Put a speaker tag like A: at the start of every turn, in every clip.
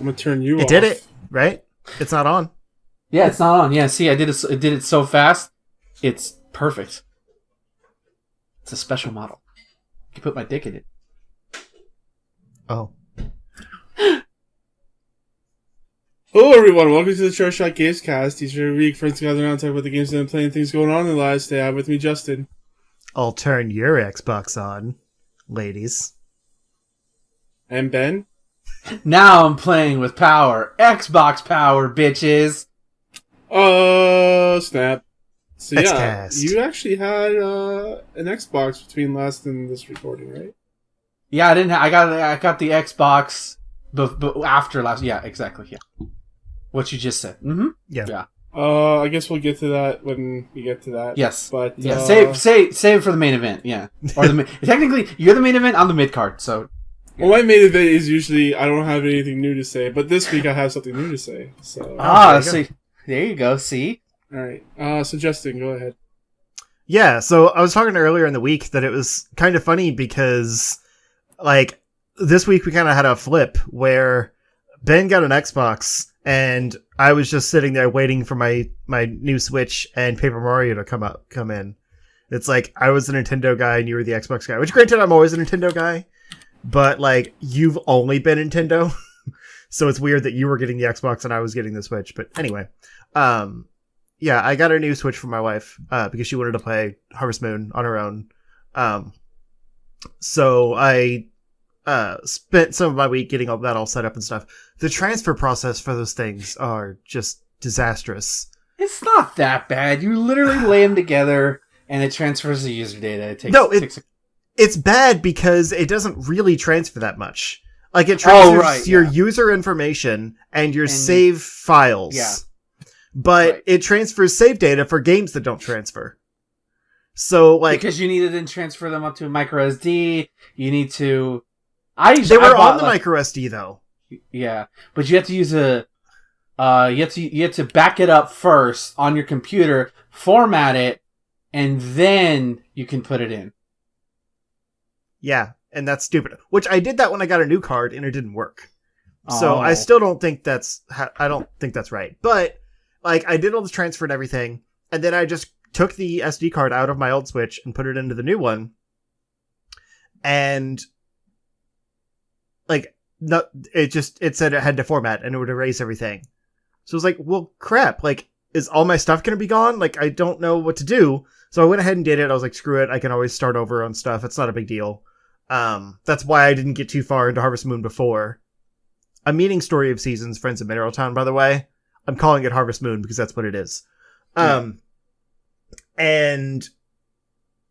A: I'm gonna turn you off.
B: It did it, right? It's not on.
C: Yeah, it's not on. Yeah, see, I did it. It did it so fast. It's perfect. It's a special model. You can put my dick in it.
B: Oh.
A: Hello, everyone. Welcome to the Short Shot Gamescast. Each and every week, friends gather around, talk about the games they've been playing, things going on in their lives. Today, I'm with me, Justin.
B: I'll turn your Xbox on, ladies.
A: And Ben.
C: Now I'm playing with power. Xbox power, bitches.
A: Snap. So yeah,
B: Xcast.
A: you actually had an Xbox between last and this recording, right?
C: Yeah, I didn't. I got the Xbox, but after last. Yeah, exactly. Yeah, what you just said. Mm-hmm.
B: Yeah.
A: I guess we'll get to that when we get to that.
C: Yes.
A: But
C: yeah, save for the main event. Yeah, or technically you're the main event. I'm the mid card. So.
A: Well, my main event is usually I don't have anything new to say, but this week I have something new to say. So.
C: See, there you go. See.
A: All right. So Justin, go ahead.
B: Yeah. So I was talking earlier in the week that it was kind of funny because, like, this week we kind of had a flip where Ben got an Xbox and I was just sitting there waiting for my new Switch and Paper Mario to come in. It's like I was the Nintendo guy and you were the Xbox guy, which granted I'm always a Nintendo guy, but like you've only been Nintendo. So it's weird that you were getting the Xbox and I was getting the Switch. But anyway, yeah, I got a new Switch for my wife because she wanted to play Harvest Moon on her own. So I spent some of my week getting all that all set up and stuff. The transfer process for those things are just disastrous.
C: It's not that bad. You literally lay them together and it transfers the user data.
B: It's bad because it doesn't really transfer that much. Like it transfers your user information and your save files.
C: Yeah.
B: But it transfers save data for games that don't transfer. So, like...
C: Because you need to then transfer them up to a micro SD. You need to...
B: They were on the micro SD, though.
C: Yeah. But you have to use you have to back it up first on your computer, format it, and then you can put it in.
B: Yeah, and that's stupid. Which I did that when I got a new card, and it didn't work. So I still don't think that's... I don't think that's right. But... Like, I did all the transfer and everything, and then I just took the SD card out of my old Switch and put it into the new one. And, like, it said it had to format, and it would erase everything. So I was like, well, crap, like, is all my stuff going to be gone? Like, I don't know what to do. So I went ahead and did it. I was like, screw it, I can always start over on stuff. It's not a big deal. That's why I didn't get too far into Harvest Moon before. I'm meeting Story of Seasons, Friends of Mineral Town, by the way. I'm calling it Harvest Moon because that's what it is. And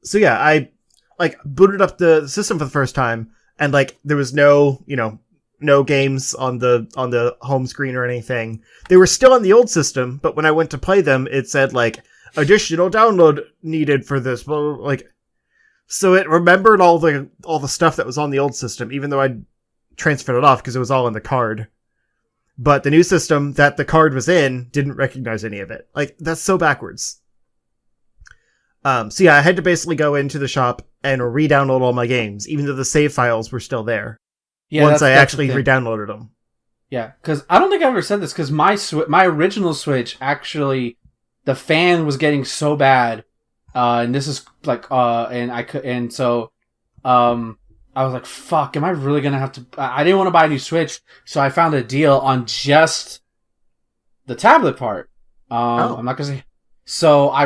B: so yeah, I like booted up the system for the first time and like there was no games on the home screen or anything. They were still on the old system, but when I went to play them, it said like additional download needed for this. Like, so it remembered all the stuff that was on the old system, even though I transferred it off because it was all in the card. But the new system that the card was in didn't recognize any of it. Like, that's so backwards. So yeah, I had to basically go into the shop and re-download all my games, even though the save files were still there. Yeah, once I actually re-downloaded them.
C: Yeah, because I don't think I ever said this, because my original Switch, actually, the fan was getting so bad, and this is like, I was like, fuck, am I really going to have to... I didn't want to buy a new Switch, so I found a deal on just the tablet part. I'm not going to say... So I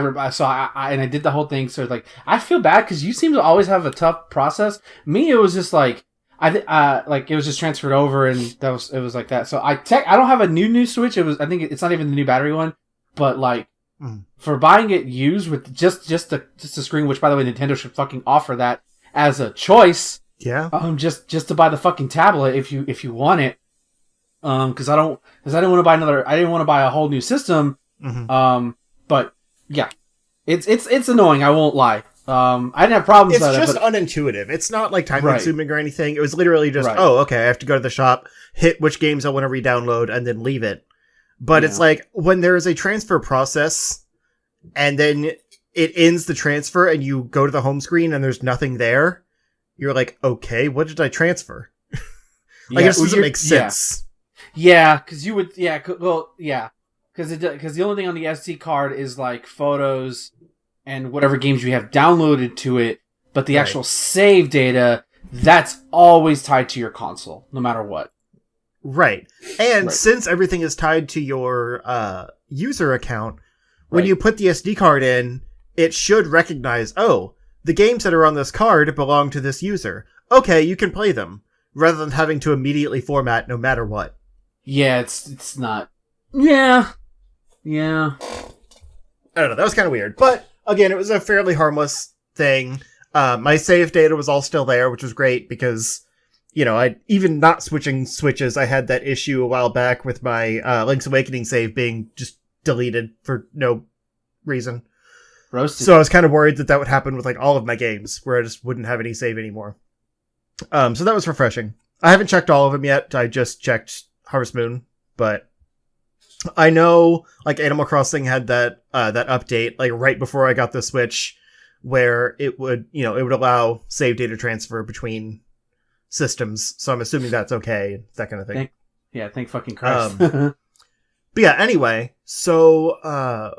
C: did the whole thing, so like, I feel bad, because you seem to always have a tough process. Me, it was just like, it was just transferred over, and it was like that. So I don't have a new Switch. I think it's not even the new battery one, but like, for buying it used with just the screen, which by the way, Nintendo should fucking offer that as a choice.
B: Yeah.
C: Just to buy the fucking tablet if you want it. Because I didn't want to buy a whole new system.
B: Mm-hmm.
C: But yeah, it's annoying. I won't lie. I didn't have problems.
B: It's just unintuitive. It's not like time consuming or anything. It was literally just, oh, okay, I have to go to the shop, hit which games I want to re-download, and then leave it. But it's like when there is a transfer process, and then it ends the transfer, and you go to the home screen, and there's nothing there. You're like, okay, what did I transfer? Like, it doesn't make sense.
C: Yeah, because you would. Yeah, well, yeah, because the only thing on the SD card is like photos and whatever games you have downloaded to it, but the actual save data, that's always tied to your console, no matter what.
B: Right. And since everything is tied to your user account, when you put the SD card in, it should recognize, oh, the games that are on this card belong to this user. Okay, you can play them, rather than having to immediately format no matter what.
C: Yeah, it's not. Yeah.
B: I don't know, that was kind of weird. But, again, it was a fairly harmless thing. My save data was all still there, which was great, because, you know, I even not switching switches, I had that issue a while back with my Link's Awakening save being just deleted for no reason.
C: Roasted.
B: So I was kind of worried that would happen with like all of my games, where I just wouldn't have any save anymore. So that was refreshing. I haven't checked all of them yet. I just checked Harvest Moon, but I know like Animal Crossing had that update like right before I got the Switch, where it would allow save data transfer between systems. So I'm assuming that's okay, that kind of thing.
C: Thank fucking Christ.
B: But yeah, anyway, so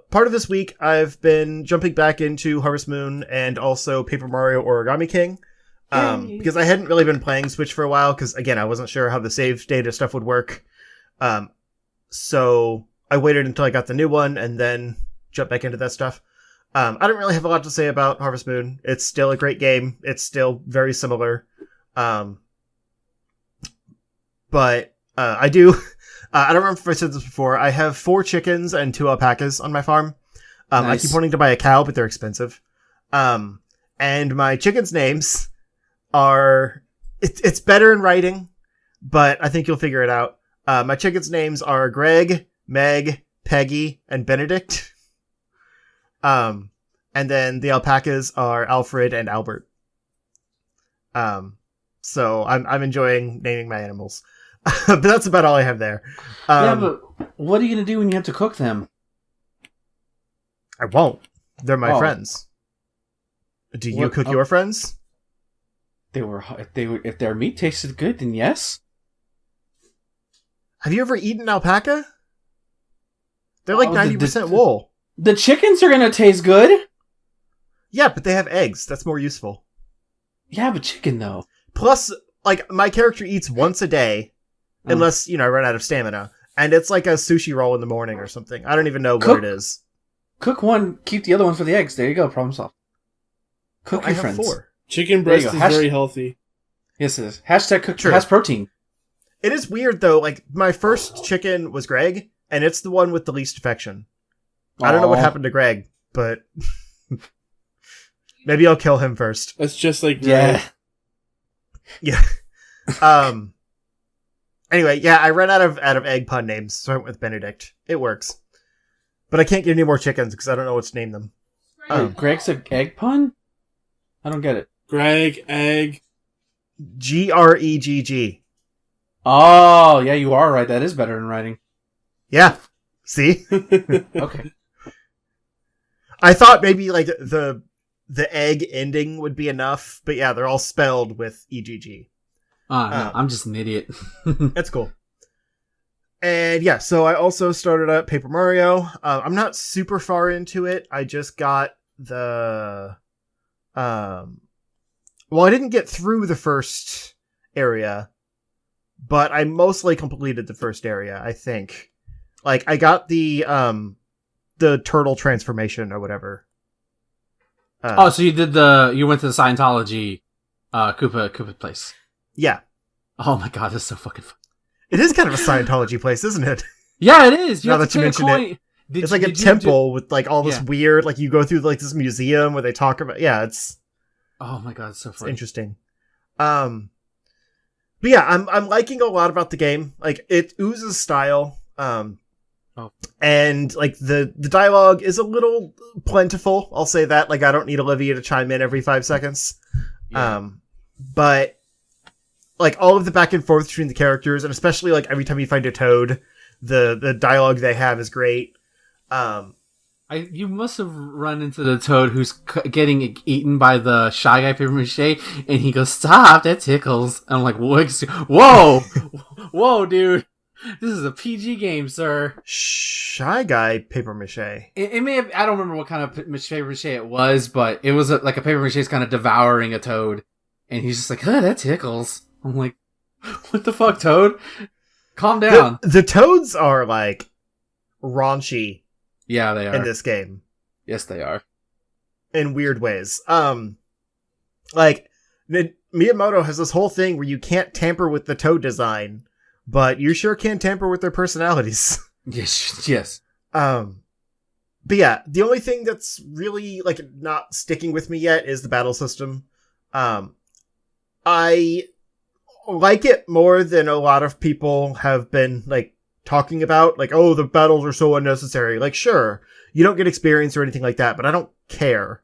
B: part of this week I've been jumping back into Harvest Moon and also Paper Mario Origami King. Because I hadn't really been playing Switch for a while, because again, I wasn't sure how the save data stuff would work. So I waited until I got the new one and then jumped back into that stuff. I don't really have a lot to say about Harvest Moon. It's still a great game. It's still very similar. But I do... I don't remember if I said this before. I have 4 chickens and 2 alpacas on my farm. Nice. I keep wanting to buy a cow, but they're expensive. And my chickens' names are... It's better in writing, but I think you'll figure it out. My chickens' names are Greg, Meg, Peggy, and Benedict. And then the alpacas are Alfred and Albert. So I'm enjoying naming my animals. But that's about all I have there.
C: But what are you going to do when you have to cook them?
B: I won't. They're my friends. Do you cook your friends?
C: If their meat tasted good, then yes.
B: Have you ever eaten alpaca? They're like 90% wool.
C: The chickens are going to taste good.
B: Yeah, but they have eggs. That's more useful.
C: Yeah, but chicken though.
B: Plus, like, my character eats once a day. Unless, I run out of stamina. And it's like a sushi roll in the morning or something. I don't even know what it is.
C: Cook one, keep the other one for the eggs. There you go, problem solved. Cook your
B: I have
C: friends.
B: 4.
A: Chicken breast is very healthy.
C: Yes, it is. Hashtag cook has protein.
B: It is weird, though. Like, my first chicken was Greg, and it's the one with the least affection. I don't know what happened to Greg, but... maybe I'll kill him first.
A: That's just like Greg.
B: Yeah. Anyway, yeah, I ran out of egg pun names, so I went with Benedict. It works. But I can't get any more chickens because I don't know what to name them.
C: Greg's an egg pun? I don't get it.
A: Greg, egg.
B: Gregg.
C: Oh, yeah, you are right. That is better in writing.
B: Yeah. See?
C: Okay.
B: I thought maybe like the egg ending would be enough, but yeah, they're all spelled with EGG.
C: No, I'm just an idiot.
B: That's cool. And yeah, so I also started up Paper Mario. I'm not super far into it. I just got the... well, I didn't get through the first area, but I mostly completed the first area, I think. Like, I got the turtle transformation or whatever.
C: So you went to the Scientology Koopa place.
B: Yeah.
C: Oh my god, that's so fucking fun.
B: It is kind of a Scientology place, isn't it?
C: Yeah, it is.
B: Now that you mention it. It's like a temple with like all this weird, like you go through like this museum where they talk about, it's...
C: Oh my god, it's so funny.
B: It's interesting. But yeah, I'm liking a lot about the game. Like, it oozes style. And like the dialogue is a little plentiful. I'll say that. Like, I don't need Olivia to chime in every 5 seconds. Yeah. But like all of the back and forth between the characters, and especially like every time you find a toad, the dialogue they have is great.
C: You must have run into the toad who's getting eaten by the Shy Guy paper mache, and he goes, "Stop! That tickles." And I'm like, "Whoa, whoa, dude!" This is a PG game, sir.
B: Shy Guy paper mache.
C: It may have, I don't remember what kind of paper mache it was, but it was like a paper mache is kind of devouring a toad. And he's just like, that tickles. I'm like, what the fuck, Toad? Calm down.
B: The toads are like raunchy.
C: Yeah, they are.
B: In this game.
C: Yes, they are.
B: In weird ways. Like, Miyamoto has this whole thing where you can't tamper with the toad design, but you sure can tamper with their personalities.
C: Yes.
B: But yeah, the only thing that's really, like, not sticking with me yet is the battle system. I like it more than a lot of people have been, like, talking about. Like, oh, the battles are so unnecessary. Like, sure, you don't get experience or anything like that, but I don't care.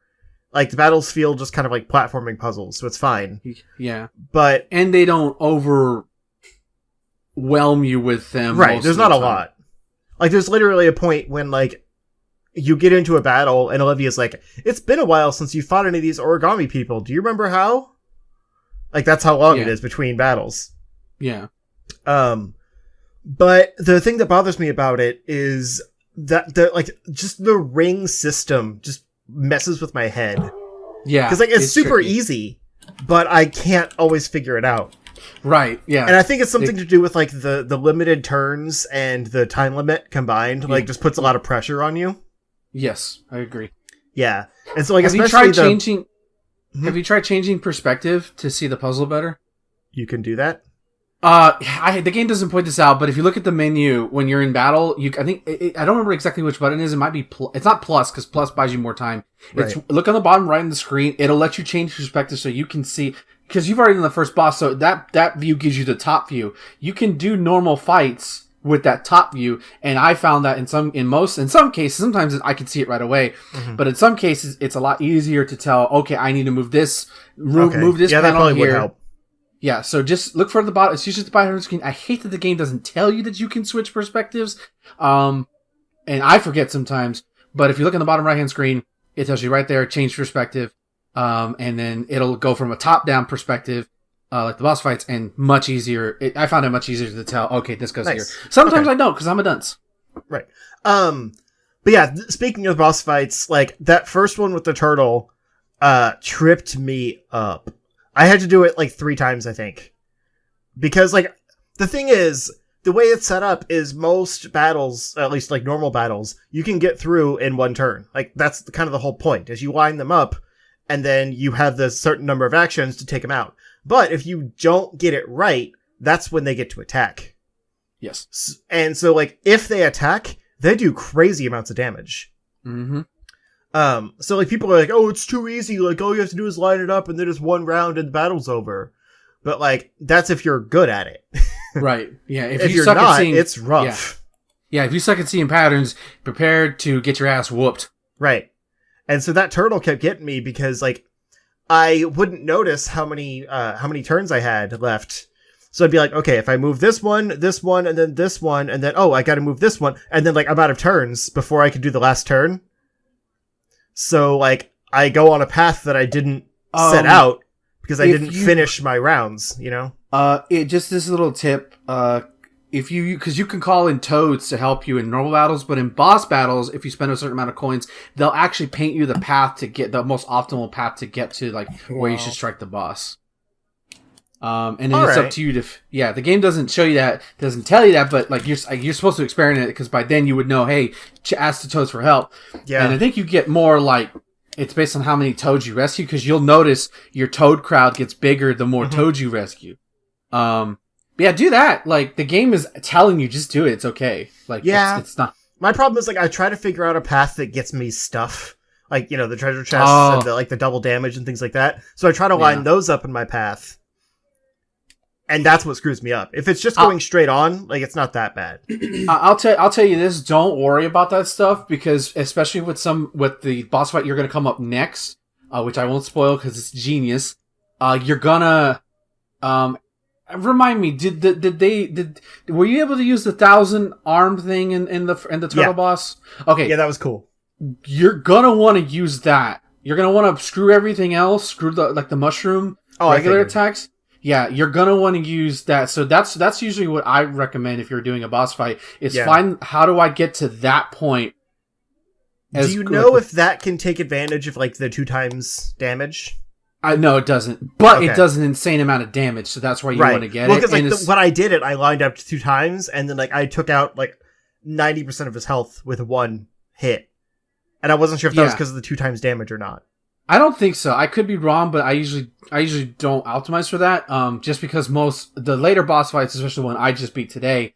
B: Like, the battles feel just kind of like platforming puzzles, so it's fine.
C: Yeah.
B: And
C: they don't overwhelm you with them.
B: Right, there's not a lot. Like, there's literally a point when, like, you get into a battle, and Olivia's like, it's been a while since you fought any of these origami people. Do you remember how? Like, that's how long it is between battles.
C: Yeah.
B: But the thing that bothers me about it is that just the ring system just messes with my head.
C: Yeah.
B: Because, like, it's super
C: tricky.
B: easy, but I can't always figure it out.
C: Right, yeah.
B: And I think it's something to do with, like, the limited turns and the time limit combined, like, just puts a lot of pressure on you.
C: Yes, I agree.
B: Yeah. And so, like,
C: Have
B: especially
C: Have you tried changing perspective to see the puzzle better?
B: You can do that?
C: The game doesn't point this out, but if you look at the menu when you're in battle, I don't remember exactly which button it is. It might be, it's not plus, because plus buys you more time. It's
B: Right.
C: Look on the bottom right of the screen. It'll let you change perspective so you can see, because you've already done the first boss, so that view gives you the top view. You can do normal fights with that top view, and I found that in some cases, sometimes I can see it right away, but in some cases, it's a lot easier to tell, okay, I need to move this, move this
B: that
C: panel
B: probably
C: here.
B: would help.
C: Yeah, so just look for the bottom. It's usually the bottom of the screen. I hate that the game doesn't tell you that you can switch perspectives. And I forget sometimes. But if you look in the bottom right-hand screen, it tells you right there, change perspective. And then it'll go from a top-down perspective, like the boss fights, and much easier. I found it much easier to tell, okay, this goes here. Sometimes I don't, because I'm a dunce.
B: Right. But yeah, speaking of boss fights, like, that first one with the turtle, tripped me up. I had to do it, like, 3 times, I think. Because, like, the thing is, the way it's set up is most battles, at least, like, normal battles, you can get through in 1 turn. Like, that's kind of the whole point, is you line them up, and then you have the certain number of actions to take them out. But if you don't get it right, that's when they get to attack.
C: Yes.
B: And so, like, if they attack, they do crazy amounts of damage.
C: Mm-hmm.
B: So, like, people are like, oh, it's too easy. Like, all you have to do is line it up and then it's 1 round and the battle's over. But, like, that's if you're good at it.
C: Right. Yeah.
B: If you're not, it's rough.
C: Yeah. If you suck at seeing patterns, prepare to get your ass whooped.
B: Right. And so that turtle kept getting me because, like, I wouldn't notice how many turns I had left. So I'd be like, okay, if I move this one, and then this one, and then, oh, I gotta move this one. And then, like, I'm out of turns before I could do the last turn. So, like, I go on a path that I didn't set out because I didn't finish my rounds, you know?
C: Just this little tip, because you can call in toads to help you in normal battles, but in boss battles, if you spend a certain amount of coins, they'll actually paint you the path to get the most optimal path to get to, like, where you should strike the boss. And then it's up to you to, the game doesn't show you that, doesn't tell you that, but, like, you're supposed to experiment it, because by then you would know, hey, ask the toads for help. Yeah. And I think you get more, like, it's based on how many toads you rescue, because you'll notice your toad crowd gets bigger the more toads you rescue. But yeah, do that. Like, the game is telling you, just do it. It's okay. Like, it's not.
B: My problem is, like, I try to figure out a path that gets me stuff. Like, you know, the treasure chests and the double damage and things like that. So I try to line those up in my path. And that's what screws me up. If it's just going straight on, like, it's not that bad.
C: I'll tell you this, don't worry about that stuff, because especially with the boss fight you're going to come up next, which I won't spoil because it's genius, you're gonna, remind me, were you able to use the 1,000 arm thing in the turtle boss? Okay.
B: Yeah, that was cool.
C: You're gonna want to use that. You're gonna want to screw everything else, screw the mushroom, regular attacks. Yeah, you're gonna want to use that. So that's usually what I recommend if you're doing a boss fight. Is find how do I get to that point.
B: Do you know if that can take advantage of like the 2 times damage?
C: I know it doesn't, but it does an insane amount of damage, so that's why you want to get it.
B: Because like when I did it, I lined up 2 times, and then like I took out like 90% of his health with 1 hit, and I wasn't sure if that was because of the 2 times damage or not.
C: I don't think so. I could be wrong, but I usually don't optimize for that. Just because the later boss fights, especially the one I just beat today,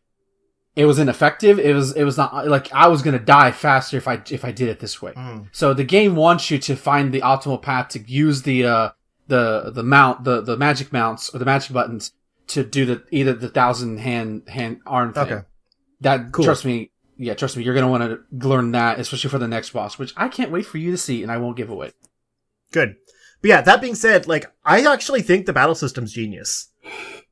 C: it was ineffective. It was not like I was gonna die faster if I did it this way. So the game wants you to find the optimal path to use the magic mounts or the magic buttons to do either the 1,000 hand arm thing. Okay, that cool. Trust me, you're gonna want to learn that, especially for the next boss, which I can't wait for you to see, and I won't give away. Good.
B: But yeah, that being said, like, I actually think the battle system's genius.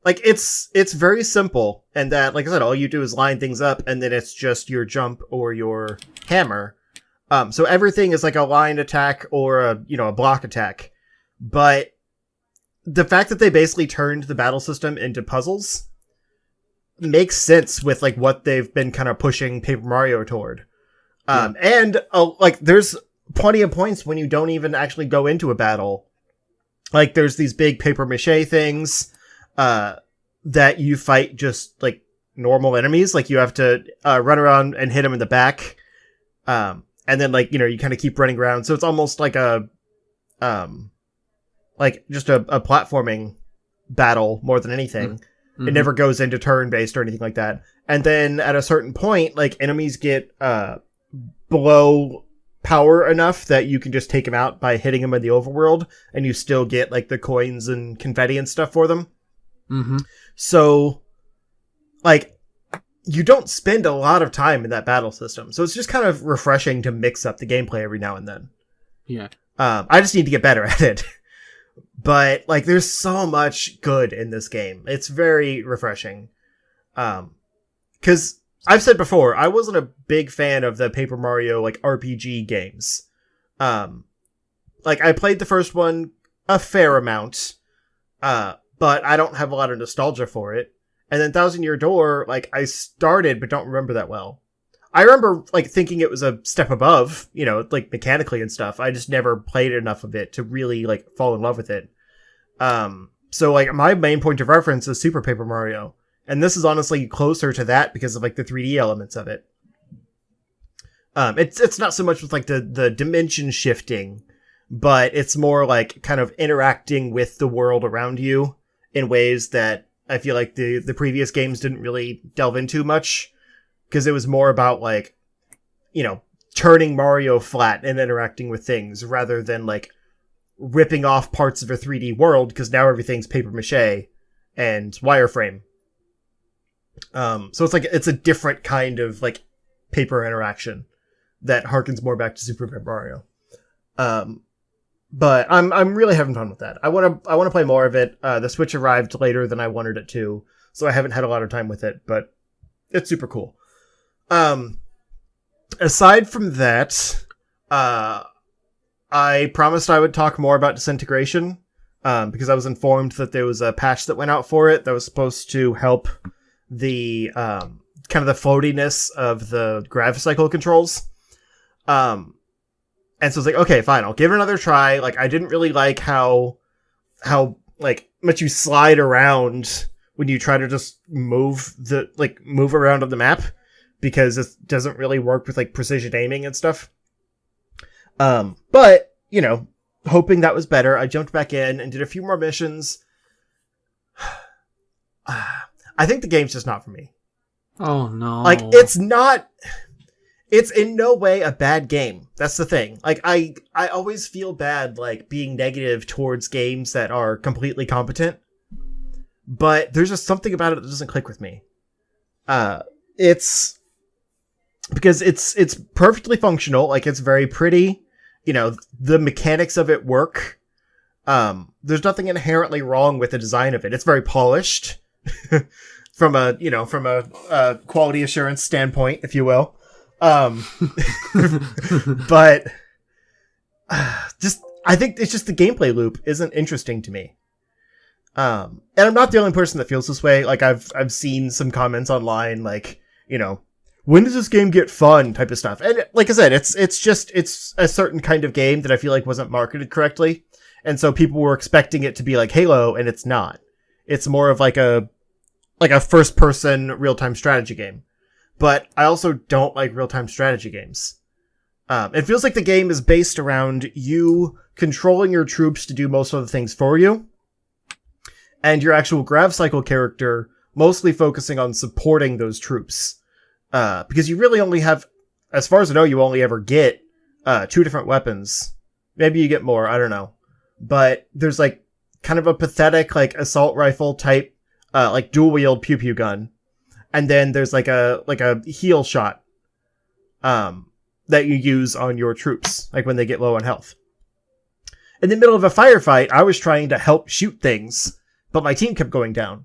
B: Like, it's very simple, and that, like I said, all you do is line things up, and then it's just your jump or your hammer. So everything is like a line attack or a block attack. But the fact that they basically turned the battle system into puzzles makes sense with, like, what they've been kind of pushing Paper Mario toward. And, like, there's plenty of points when you don't even actually go into a battle. Like, there's these big paper mache things that you fight just like normal enemies. Like, you have to run around and hit them in the back, and then like you kind of keep running around. So it's almost like a just a platforming battle more than anything. It never goes into turn based or anything like that. And then at a certain point, like, enemies get below power enough that you can just take them out by hitting them in the overworld, and you still get like the coins and confetti and stuff for them. So like, you don't spend a lot of time in that battle system, so it's just kind of refreshing to mix up the gameplay every now and then. I just need to get better at it. But like, there's so much good in this game. It's very refreshing. 'Cause I've said before, I wasn't a big fan of the Paper Mario, like, RPG games. Like, I played the first one a fair amount, but I don't have a lot of nostalgia for it. And then Thousand Year Door, like, I started, but don't remember that well. I remember, like, thinking it was a step above, like, mechanically and stuff. I just never played enough of it to really, like, fall in love with it. So, like, my main point of reference is Super Paper Mario. And this is honestly closer to that because of, like, the 3D elements of it. It's not so much with, like, the dimension shifting, but it's more, like, kind of interacting with the world around you in ways that I feel like the previous games didn't really delve into much. Because it was more about, like, turning Mario flat and interacting with things rather than, like, ripping off parts of a 3D world, because now everything's paper mache and wireframe. So it's like, it's a different kind of, like, paper interaction that harkens more back to Super Paper Mario. But I'm really having fun with that. I want to play more of it. The Switch arrived later than I wanted it to, so I haven't had a lot of time with it, but it's super cool. Aside from that, I promised I would talk more about Disintegration, because I was informed that there was a patch that went out for it that was supposed to help the kind of the floatiness of the Gravicycle controls. And so I was like, okay, fine, I'll give it another try. Like, I didn't really like how like much you slide around when you try to just move around on the map, because it doesn't really work with, like, precision aiming and stuff. But, hoping that was better, I jumped back in and did a few more missions. I think the game's just not for me.
C: Oh, no.
B: Like, it's in no way a bad game. That's the thing. Like, I always feel bad, like, being negative towards games that are completely competent. But there's just something about it that doesn't click with me. It's because it's perfectly functional. Like, it's very pretty. The mechanics of it work. There's nothing inherently wrong with the design of it. It's very polished from a quality assurance standpoint, if you will. But I think it's just the gameplay loop isn't interesting to me. And I'm not the only person that feels this way. Like I've seen some comments online, like, you know, when does this game get fun type of stuff. And like I said, it's a certain kind of game that I feel like wasn't marketed correctly. And so people were expecting it to be like Halo, and it's not. It's more of like a first person real-time strategy game. But I also don't like real-time strategy games. It feels like the game is based around you controlling your troops to do most of the things for you, and your actual grav cycle character mostly focusing on supporting those troops. Because you really only have, as far as I know, you only ever get 2 different weapons. Maybe you get more, I don't know. But there's like kind of a pathetic like assault rifle type, like dual wield pew pew gun, and then there's like a heal shot, that you use on your troops, like when they get low on health. In the middle of a firefight, I was trying to help shoot things, but my team kept going down.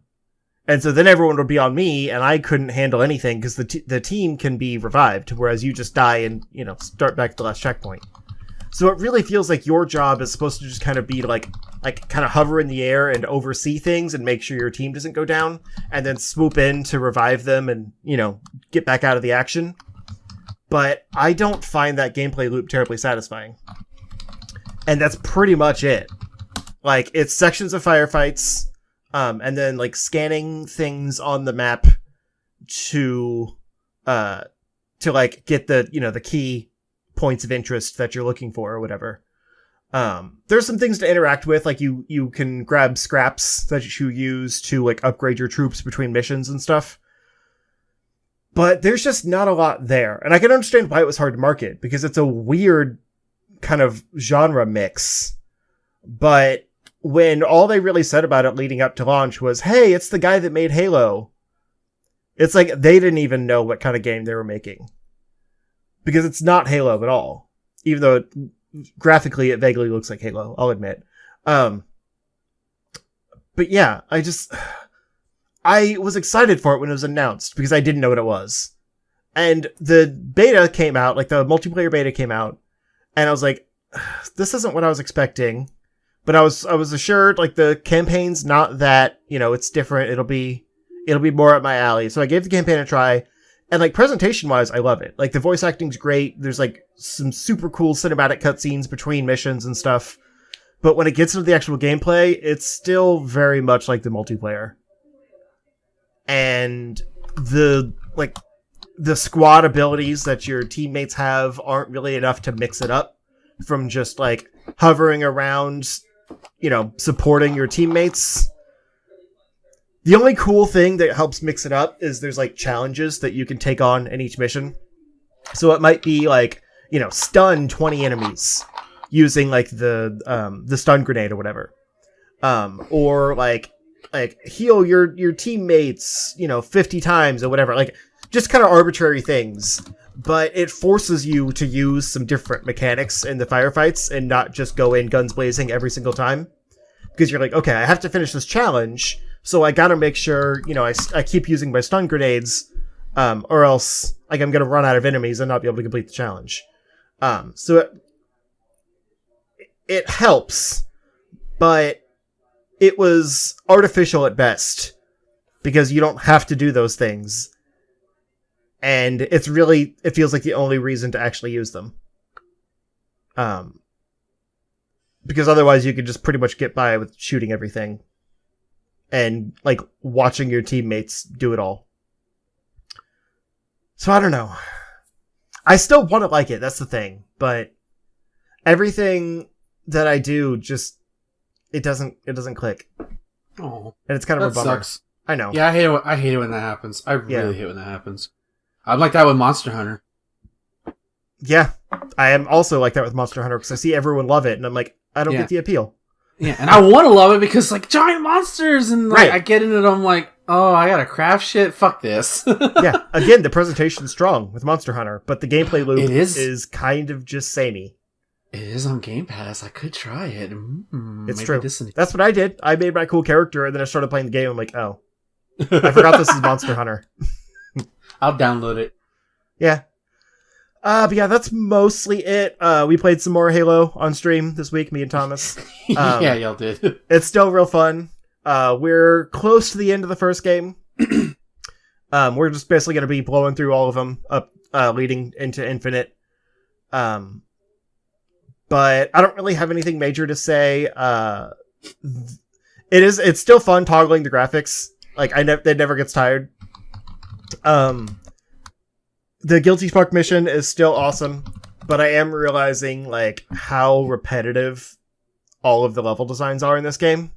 B: And so then everyone would be on me, and I couldn't handle anything because the team can be revived, whereas you just die and, you know, start back at the last checkpoint. So it really feels like your job is supposed to just kind of be like kind of hover in the air and oversee things and make sure your team doesn't go down, and then swoop in to revive them and, you know, get back out of the action. But I don't find that gameplay loop terribly satisfying. And that's pretty much it. Like, it's sections of firefights, and then like scanning things on the map to like get the, you know, the key points of interest that you're looking for or whatever. There's some things to interact with, like you can grab scraps that you use to like upgrade your troops between missions and stuff. But there's just not a lot there. And I can understand why it was hard to market, because it's a weird kind of genre mix. But when all they really said about it leading up to launch was, hey, it's the guy that made Halo, it's like they didn't even know what kind of game they were making. Because it's not Halo at all. Even though graphically it vaguely looks like Halo, I'll admit. But yeah, I was excited for it when it was announced because I didn't know what it was. And the beta came out, like the multiplayer beta came out, and I was like, this isn't what I was expecting. But I was assured, like, the campaign's not that, you know, it's different. It'll be more up my alley. So I gave the campaign a try, and like presentation wise, I love it. Like the voice acting's great. There's like some super cool cinematic cutscenes between missions and stuff. But when it gets into the actual gameplay, it's still very much like the multiplayer. And the squad abilities that your teammates have aren't really enough to mix it up from just like hovering around, you know, supporting your teammates. The only cool thing that helps mix it up is there's like challenges that you can take on in each mission. So it might be like, you know, stun 20 enemies using like the stun grenade or whatever. Or like heal your teammates, you know, 50 times or whatever. Like just kind of arbitrary things. But it forces you to use some different mechanics in the firefights and not just go in guns blazing every single time. Because you're like, okay, I have to finish this challenge, so I gotta make sure, you know, I keep using my stun grenades, or else like I'm gonna run out of enemies and not be able to complete the challenge. So it helps, but it was artificial at best because you don't have to do those things. And it feels like the only reason to actually use them. Because otherwise you could just pretty much get by with shooting everything. And, like, watching your teammates do it all. So I don't know. I still want to like it, that's the thing. But everything that I do just, it doesn't click.
C: Oh,
B: and it's kind of a bummer.
C: Sucks.
B: I know.
C: Yeah, I hate it when that happens. I really hate when that happens. I'm like that with Monster Hunter.
B: Yeah, I am also like that with Monster Hunter because I see everyone love it, and I'm like, I don't get the appeal.
C: Yeah, and I want to love it because, like, giant monsters, and like, I get into it, I'm like, oh, I gotta craft shit, fuck this.
B: Yeah, again, the presentation's strong with Monster Hunter, but the gameplay loop is kind of just samey.
C: It is on Game Pass, I could try it.
B: It's true. That's what I did. I made my cool character, and then I started playing the game, I'm like, oh, I forgot this is Monster Hunter.
C: I'll download it.
B: Yeah. But yeah, that's mostly it. We played some more Halo on stream this week, me and Thomas.
C: Yeah, y'all did.
B: It's still real fun. We're close to the end of the first game. We're just basically going to be blowing through all of them up, leading into Infinite. But I don't really have anything major to say. It's still fun toggling the graphics. Like it never gets tired. The Guilty Spark mission is still awesome, but I am realizing like how repetitive all of the level designs are in this game.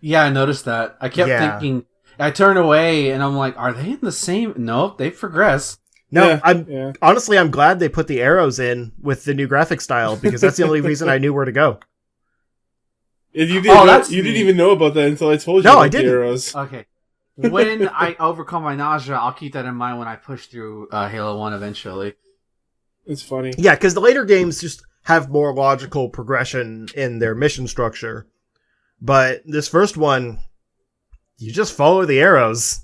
C: Yeah, I noticed that. I kept thinking. I turned away and I'm like, are they in the same? Nope, they've progressed.
B: No, honestly, I'm glad they put the arrows in with the new graphic style because that's the only reason I knew where to go.
A: If you didn't even know about that until I told you about the arrows.
C: Okay. When I overcome my nausea, I'll keep that in mind when I push through Halo 1 eventually.
A: It's funny.
B: Yeah, because the later games just have more logical progression in their mission structure. But this first one, you just follow the arrows.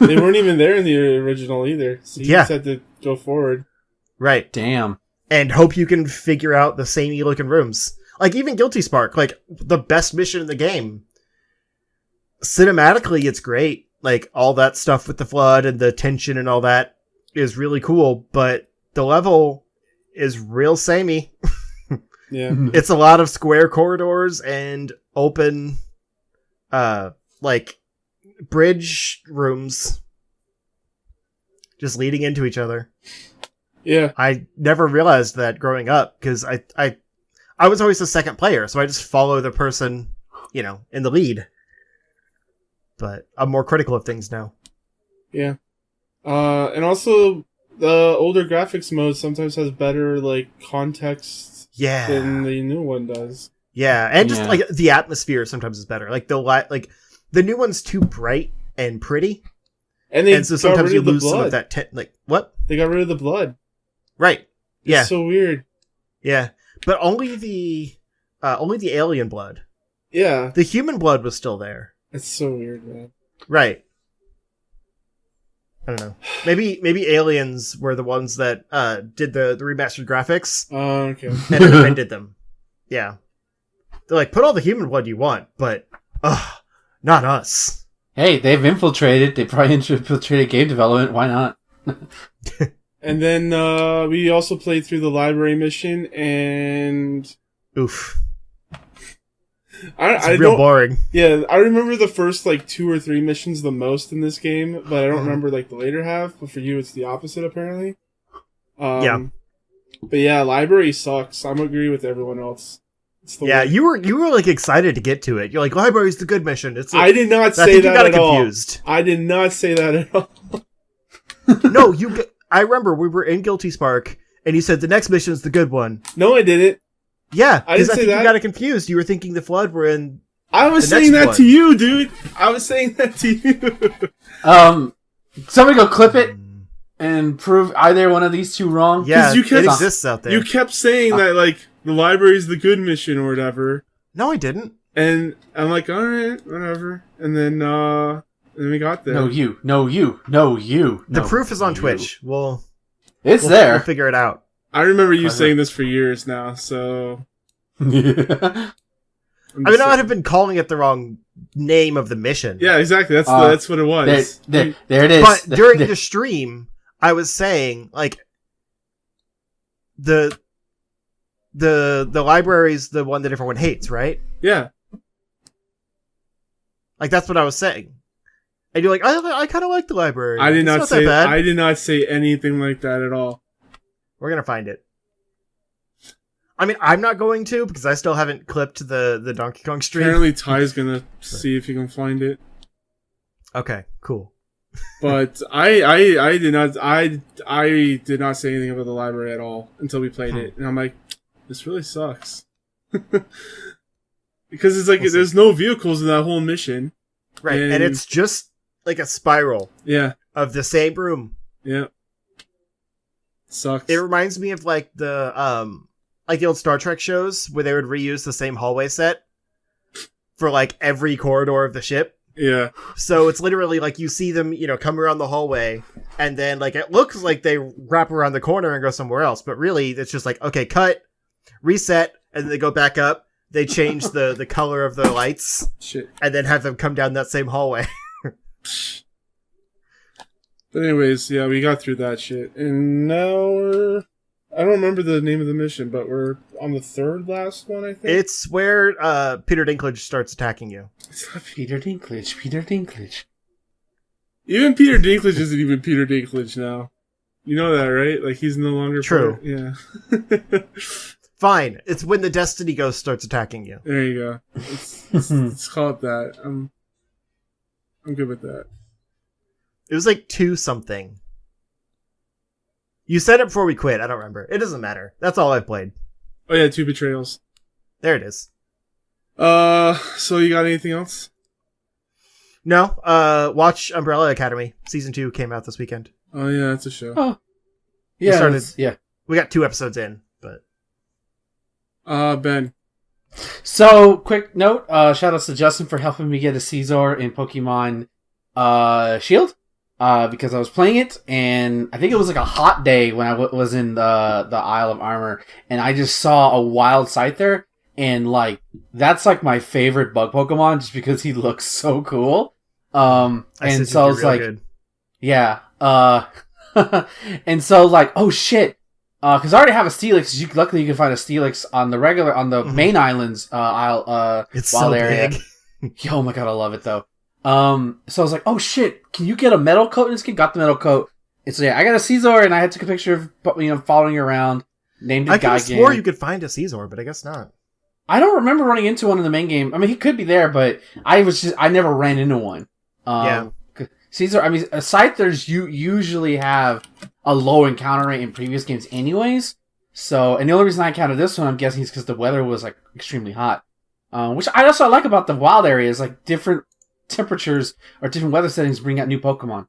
A: They weren't even there in the original either. So you just had to go forward.
B: Right.
C: Damn.
B: And hope you can figure out the samey looking rooms. Like, even Guilty Spark, like, the best mission in the game. Cinematically, it's great. Like, all that stuff with the flood and the tension and all that is really cool. But the level is real samey.
A: Yeah.
B: It's a lot of square corridors and open, like, bridge rooms just leading into each other.
A: Yeah.
B: I never realized that growing up because I was always the second player, so I just follow the person, in the lead. But I'm more critical of things now.
A: Yeah. And also the older graphics mode sometimes has better like context than the new one does.
B: Yeah, and just like the atmosphere sometimes is better. Like the new one's too bright and pretty. And so sometimes you lose some of that what?
A: They got rid of the blood.
B: Right. Yeah.
A: It's so weird.
B: Yeah. But only the alien blood.
A: Yeah.
B: The human blood was still there.
A: It's so weird, man.
B: Right. I don't know. Maybe aliens were the ones that did the remastered graphics.
A: Oh, okay.
B: And amended them. Yeah. They're like, put all the human blood you want, but not us.
C: Hey, they've infiltrated. They probably infiltrated game development. Why not?
A: And then we also played through the library mission, and
B: oof,
A: it's
B: real boring.
A: Yeah, I remember the first like 2 or 3 missions the most in this game, but I don't remember like the later half. But for you, it's the opposite apparently.
B: Yeah.
A: But yeah, library sucks. I'm agree with everyone else.
B: You were like excited to get to it. You're like, library's the good mission. It's.
A: I did not say that at all. I did not say that at all.
B: No, I remember we were in Guilty Spark, and you said the next mission is the good one.
A: No, I didn't.
B: Yeah,
A: I didn't say that.
B: You got it confused. You were thinking the Flood were in.
A: I was saying that to you, dude. I was saying that to you.
C: Somebody go clip it and prove either one of these two wrong.
B: Yeah, it exists out there.
A: You kept saying that like the library is the good mission or whatever.
B: No, I didn't.
A: And I'm like, all right, whatever. And then we got there.
C: No, you.
B: The proof is on Twitch.
C: It's there.
B: We'll figure it out.
A: I remember you saying this for years now, so.
B: I might have been calling it the wrong name of the mission.
A: Yeah, exactly. That's what it was.
C: There it is.
B: But during the stream, I was saying like the library's the one that everyone hates, right?
A: Yeah.
B: Like that's what I was saying. And you're like, I kind of like the library.
A: I did not say anything like that at all.
B: We're gonna find it. I mean, I'm not going to because I still haven't clipped the Donkey Kong stream.
A: Apparently, Ty's gonna see if he can find it.
B: Okay, cool.
A: But I did not say anything about the library at all until we played it, and I'm like, this really sucks. Because it's like there's no vehicles in that whole mission,
B: right? And it's just like a spiral, of the same room.
A: Yeah, sucks.
B: It reminds me of like the old Star Trek shows where they would reuse the same hallway set for like every corridor of the ship.
A: Yeah.
B: So it's literally like you see them, come around the hallway, and then like it looks like they wrap around the corner and go somewhere else, but really it's just like, okay, cut, reset, and then they go back up, they change the color of the lights.
A: Shit.
B: And then have them come down that same hallway.
A: But anyways, yeah, we got through that shit. And now I don't remember the name of the mission, but we're on the third last one, I think.
B: It's where Peter Dinklage starts attacking you.
C: It's not Peter Dinklage. Peter Dinklage.
A: Even Peter Dinklage isn't even Peter Dinklage now. You know that, right? Like, he's no longer...
B: True.
A: Yeah.
B: Fine. It's when the Destiny Ghost starts attacking you.
A: There you go. Let's call it that. I'm good with that.
B: It was like 2 something. You said it before we quit. I don't remember. It doesn't matter. That's all I've played.
A: Oh yeah, 2 betrayals.
B: There it is.
A: So you got anything else?
B: No. Watch Umbrella Academy. Season 2 came out this weekend.
A: Oh yeah, that's a show.
C: Oh. Yeah.
B: We got 2 episodes in, but...
A: Ben.
C: So, quick note, shout outs to Justin for helping me get a Caesar in Pokemon Shield. Because I was playing it, and I think it was like a hot day when I was in the Isle of Armor, and I just saw a wild Scyther, and like that's like my favorite bug Pokemon just because he looks so cool. And so I was like, good. Yeah. And so like, oh shit. Because I already have a Steelix. Luckily, you can find a Steelix on the main islands
B: it's
C: wild
B: so
C: area.
B: Big.
C: Oh my god, I love it though. So I was like, oh shit, can you get a metal coat in this game? Got the metal coat. And so yeah, I got a Caesar, and I took a picture of, following you around. Named it Gaigan.
B: I swore you could find a Caesar, but I guess not.
C: I don't remember running into one in the main game. I mean, he could be there, but I never ran into one.
B: Yeah.
C: Caesar, I mean, Scythers, you usually have a low encounter rate in previous games anyways. So, and the only reason I encountered this one, I'm guessing, is because the weather was, like, extremely hot. Which I also like about the wild areas, like, different temperatures or different weather settings bring out new Pokemon.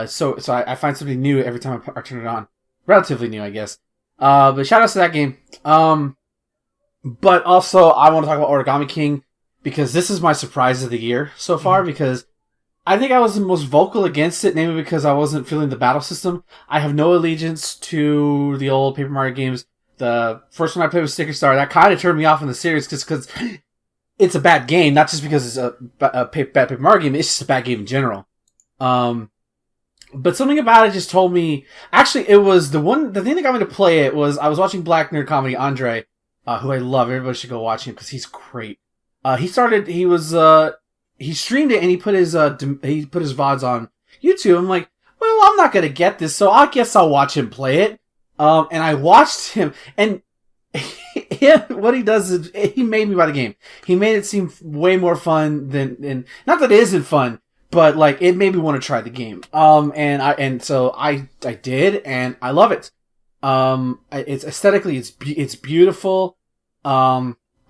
C: So I find something new every time I turn it on. Relatively new, I guess. But shout outs to that game. But also, I want to talk about Origami King, because this is my surprise of the year so far, because I think I was the most vocal against it, namely because I wasn't feeling the battle system. I have no allegiance to the old Paper Mario games. The first one I played was Sticker Star. That kind of turned me off in the series because it's a bad game, not just because it's a bad Paper Mario game, it's just a bad game in general. But something about it just told me... Actually, it was the thing that got me to play it was I was watching Black Nerd Comedy, Andre, who I love. Everybody should go watch him because he's great. He streamed it and he put his VODs on YouTube. I'm like, well, I'm not gonna get this, so I guess I'll watch him play it. And I watched him, and what he does is he made me buy the game. He made it seem way more fun than not that it isn't fun, but like it made me want to try the game. So I did, and I love it. It's aesthetically it's beautiful.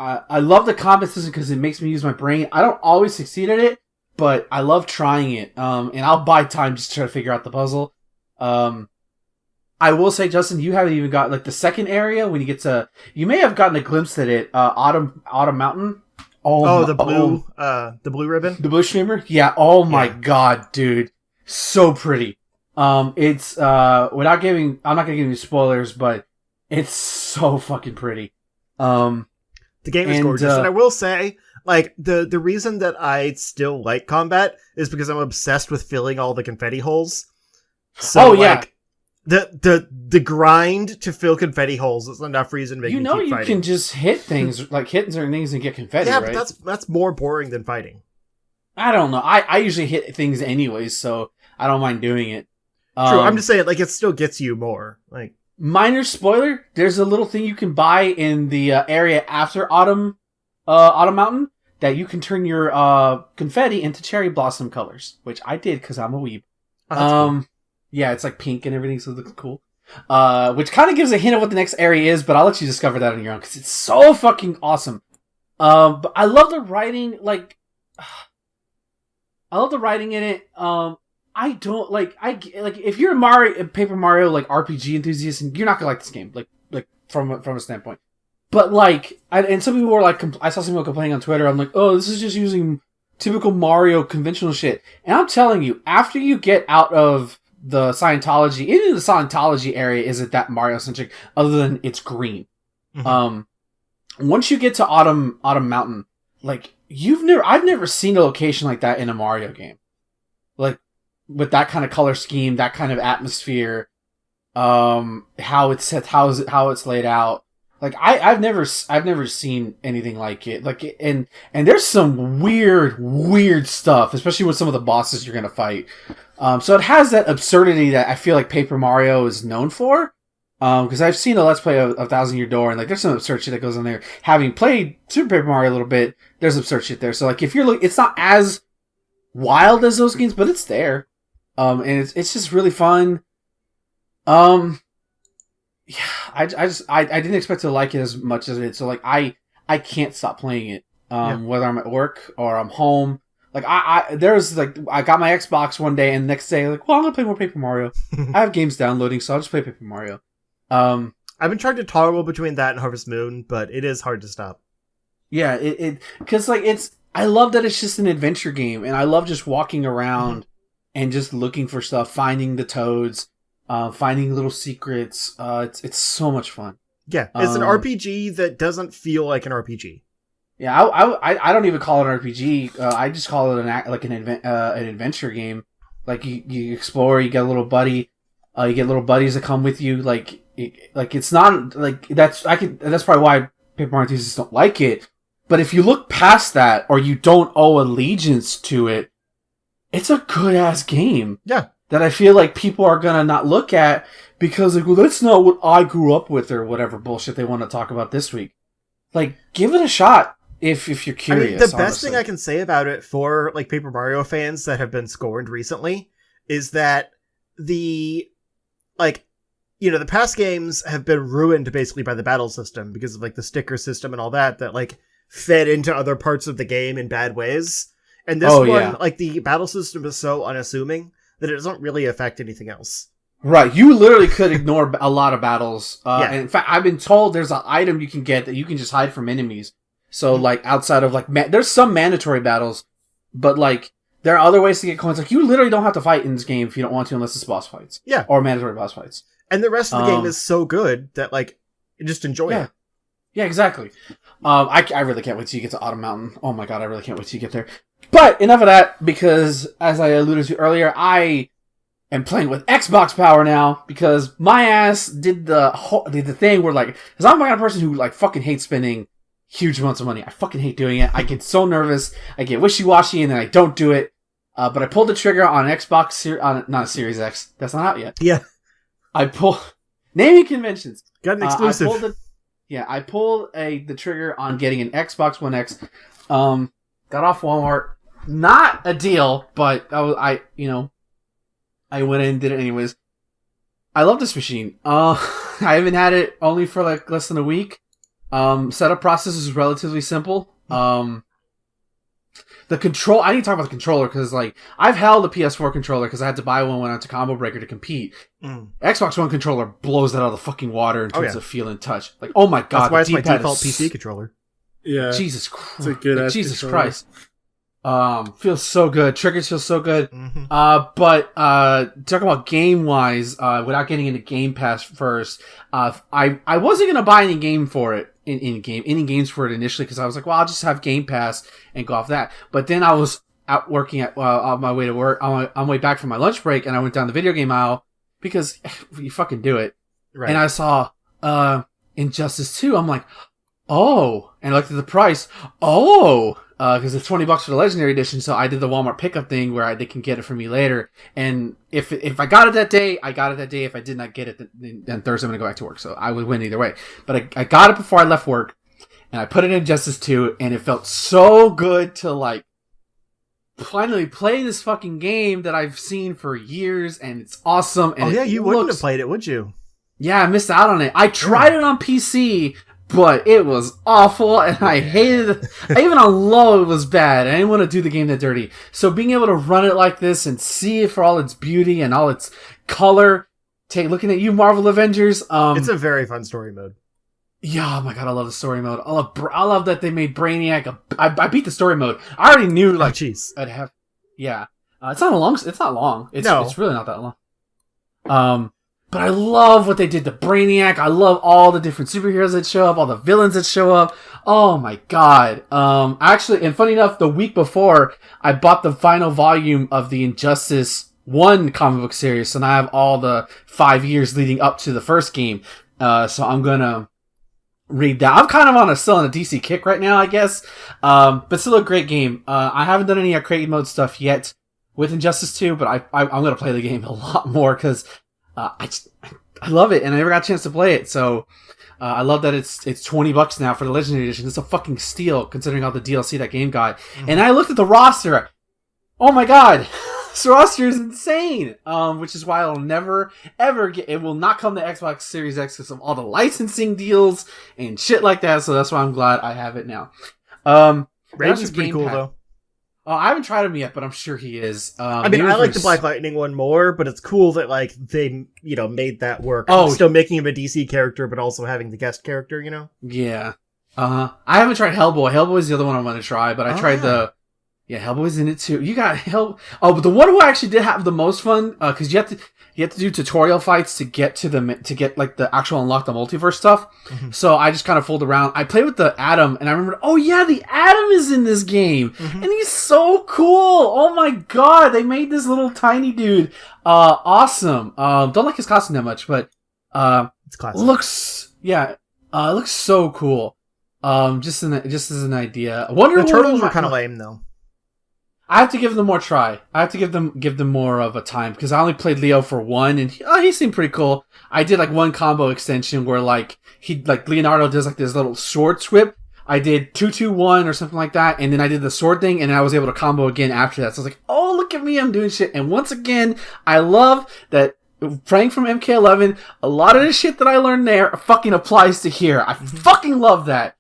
C: I love the combat system because it makes me use my brain. I don't always succeed at it, but I love trying it. And I'll buy time just to try to figure out the puzzle. I will say, Justin, you haven't even got like the second area when you get to. You may have gotten a glimpse at it. Autumn Mountain.
B: The blue ribbon,
C: the blue streamer. Yeah. Oh my god, dude, so pretty. It's I'm not gonna give you spoilers, but it's so fucking pretty.
B: The game is gorgeous, and I will say, like the reason that I still like combat is because I'm obsessed with filling all the confetti holes. So, the grind to fill confetti holes is enough reason to make me keep fighting. You can
C: just hit things, like hit certain things and get confetti, right?
B: But that's more boring than fighting.
C: I don't know. I usually hit things anyways, so I don't mind doing it.
B: True, I'm just saying, like, it still gets you more. Like,
C: minor spoiler, there's a little thing you can buy in the area after Autumn Mountain that you can turn your confetti into cherry blossom colors, which I did because I'm a weeb.
B: Oh, cool.
C: Yeah, it's like pink and everything, so it looks cool. Which kind of gives a hint of what the next area is, but I'll let you discover that on your own, because it's so fucking awesome. But I love the writing, like... I love the writing in it. I don't, if you're a Paper Mario, like, RPG enthusiast, and you're not gonna like this game, like from a standpoint. But, like, and some people were like, I saw some people complaining on Twitter, I'm like, oh, this is just using typical Mario conventional shit. And I'm telling you, after you get out of the Scientology, even the Scientology area isn't that Mario-centric, other than it's green. Mm-hmm. once you get to Autumn Mountain, like I've never seen a location like that in a Mario game, like with that kind of color scheme, that kind of atmosphere, how it's set, how it's laid out. Like I've never seen anything like it. Like and there's some weird stuff, especially with some of the bosses you're gonna fight. So it has that absurdity that I feel like Paper Mario is known for. Because I've seen a Let's Play of Thousand Year Door, and like there's some absurd shit that goes on there. Having played Super Paper Mario a little bit, there's absurd shit there. So like if you're it's not as wild as those games, but it's there. And it's just really fun. Yeah, I didn't expect to like it as much as it. So like I can't stop playing it. Whether I'm at work or I'm home. Like I got my Xbox one day and the next day like, well, I'm gonna play more Paper Mario. I have games downloading, so I'll just play Paper Mario.
B: I've been trying to toggle between that and Harvest Moon, but it is hard to stop.
C: Yeah, because like I love that it's just an adventure game, and I love just walking around and just looking for stuff, finding the toads, finding little secrets. It's so much fun. Yeah,
B: it's an RPG that doesn't feel like an RPG.
C: Yeah, I don't even call it an RPG. I just call it an adventure game. Like you explore, you get a little buddy, you get little buddies that come with you. Like it's not like that's probably why Paper Mario enthusiasts don't like it. But if you look past that, or you don't owe allegiance to it, it's a good ass game.
B: Yeah,
C: that I feel like people are gonna not look at because like, well, that's not what I grew up with, or whatever bullshit they want to talk about this week. Like, give it a shot. If you're curious.
B: I mean, the best thing I can say about it for like Paper Mario fans that have been scorned recently is that the past games have been ruined basically by the battle system because of like the sticker system and all that like fed into other parts of the game in bad ways. And this like the battle system is so unassuming that it doesn't really affect anything else.
C: Right, you literally could ignore a lot of battles. And in fact, I've been told there's an item you can get that you can just hide from enemies. So, like, outside of, like, there's some mandatory battles, but, like, there are other ways to get coins. Like, you literally don't have to fight in this game if you don't want to unless it's boss fights.
B: Yeah.
C: Or mandatory boss fights.
B: And the rest of the game is so good that, like, you just enjoy it.
C: Yeah, exactly. I really can't wait till you get to Autumn Mountain. Oh my god, I really can't wait till you get there. But, enough of that, because, as I alluded to earlier, I am playing with Xbox Power now, because my ass did the thing where, like, because I'm the kind of person who, like, fucking hates spending huge amounts of money. I fucking hate doing it. I get so nervous. I get wishy-washy, and then I don't do it. But I pulled the trigger on Xbox, not a Series X. That's not out yet.
B: Yeah.
C: Naming conventions.
B: Got an exclusive.
C: I pulled the trigger on getting an Xbox One X. Got off Walmart. Not a deal, but I went in and did it anyways. I love this machine. I haven't had it only for like less than a week. Setup process is relatively simple. The control, I need to talk about the controller because, like, I've held a PS4 controller because I had to buy one when I went to Combo Breaker to compete. Xbox One controller blows that out of the fucking water in terms of feel and touch. Like, oh my god,
B: that's why it's my default PC controller.
A: Yeah,
C: Jesus Christ,
A: it's a good
C: Jesus
A: controller.
C: Christ. Feels so good. Triggers feel so good. But talking about game wise, without getting into Game Pass first, I wasn't gonna buy any game for it any games for it initially because I was like, well, I'll just have Game Pass and go off that. But then I was out working on my way to work, on my way back from my lunch break, and I went down the video game aisle because you fucking do it. Right. And I saw Injustice 2. I'm like, oh, and I looked at the price. Oh. Because it's $20 for the Legendary Edition, so I did the Walmart pickup thing where they can get it for me later. And if I got it that day, I got it that day. If I did not get it, then Thursday I'm going to go back to work. So I would win either way. But I got it before I left work, and I put it in Justice 2, and it felt so good to, like, finally play this fucking game that I've seen for years, and it's awesome. And
B: you wouldn't have played it, would you?
C: Yeah, I missed out on it. I tried it on PC, but it was awful, and I hated it. Even on low, it was bad. I didn't want to do the game that dirty. So being able to run it like this and see it for all its beauty and all its color, looking at you, Marvel Avengers.
B: It's a very fun story mode.
C: Yeah, oh my god, I love the story mode. I love that they made Brainiac. I beat the story mode. I already knew, like, I'd have. Yeah, it's not long. It's really not that long. But I love what they did to Brainiac. I love all the different superheroes that show up, all the villains that show up. Oh my god. Actually, and funny enough, the week before, I bought the final volume of the Injustice 1 comic book series, so now I have all the 5 years leading up to the first game. So I'm gonna read that. I'm kind of still on a DC kick right now, I guess. But still a great game. I haven't done any arcade mode stuff yet with Injustice 2, but I'm gonna play the game a lot more, because I love it, and I never got a chance to play it. So I love that it's $20 now for the Legendary Edition. It's a fucking steal considering all the DLC that game got. Mm-hmm. And I looked at the roster. Oh my god, this roster is insane. Which is why I'll never ever get. It will not come to Xbox Series X because of all the licensing deals and shit like that. So that's why I'm glad I have it now.
B: Raiden's pretty cool though.
C: I haven't tried him yet, but I'm sure he is.
B: I mean, I like the Black Lightning one more, but it's cool that like they, made that work.
C: Oh,
B: still making him a DC character, but also having the guest character,
C: Yeah. I haven't tried Hellboy. Hellboy's the other one I want to try, but I tried Hellboy's in it too. You got but the one who I actually did have the most fun, because you have to do tutorial fights to get like the actual unlock the multiverse stuff. Mm-hmm. So I just kind of fooled around. I played with the Atom, and I remembered, oh yeah, the Atom is in this game, and he's so cool. Oh my god, they made this little tiny dude, awesome. Don't like his costume that much, but
B: it's classic.
C: It looks so cool. Just as an idea, Wonder
B: the Turtles were kind of lame though.
C: I have to give them more try. I have to give them more of a time, because I only played Leo for one, and he seemed pretty cool. I did like one combo extension where Leonardo does like this little sword swip. I did 2-2-1 or something like that, and then I did the sword thing, and I was able to combo again after that. So I was like, oh, look at me, I'm doing shit. And once again, I love that playing from MK11, a lot of the shit that I learned there fucking applies to here. I fucking love that.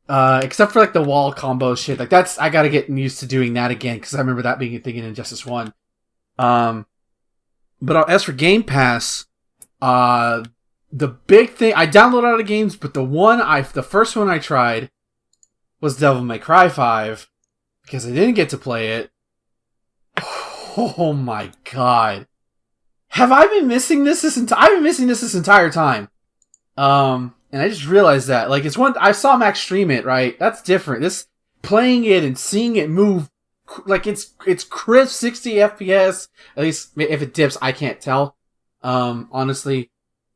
C: Except for like the wall combo shit, like I gotta get used to doing that again, because I remember that being a thing in Injustice 1. But as for Game Pass, the big thing, I downloaded a lot of games, but the first one I tried was Devil May Cry 5, because I didn't get to play it. Oh my god. Have I been missing this I've been missing this entire time. And I just realized that, like, it's one, I saw Max stream it, right? That's different. This, playing it and seeing it move, like, it's crisp 60 FPS, at least if it dips, I can't tell. Honestly.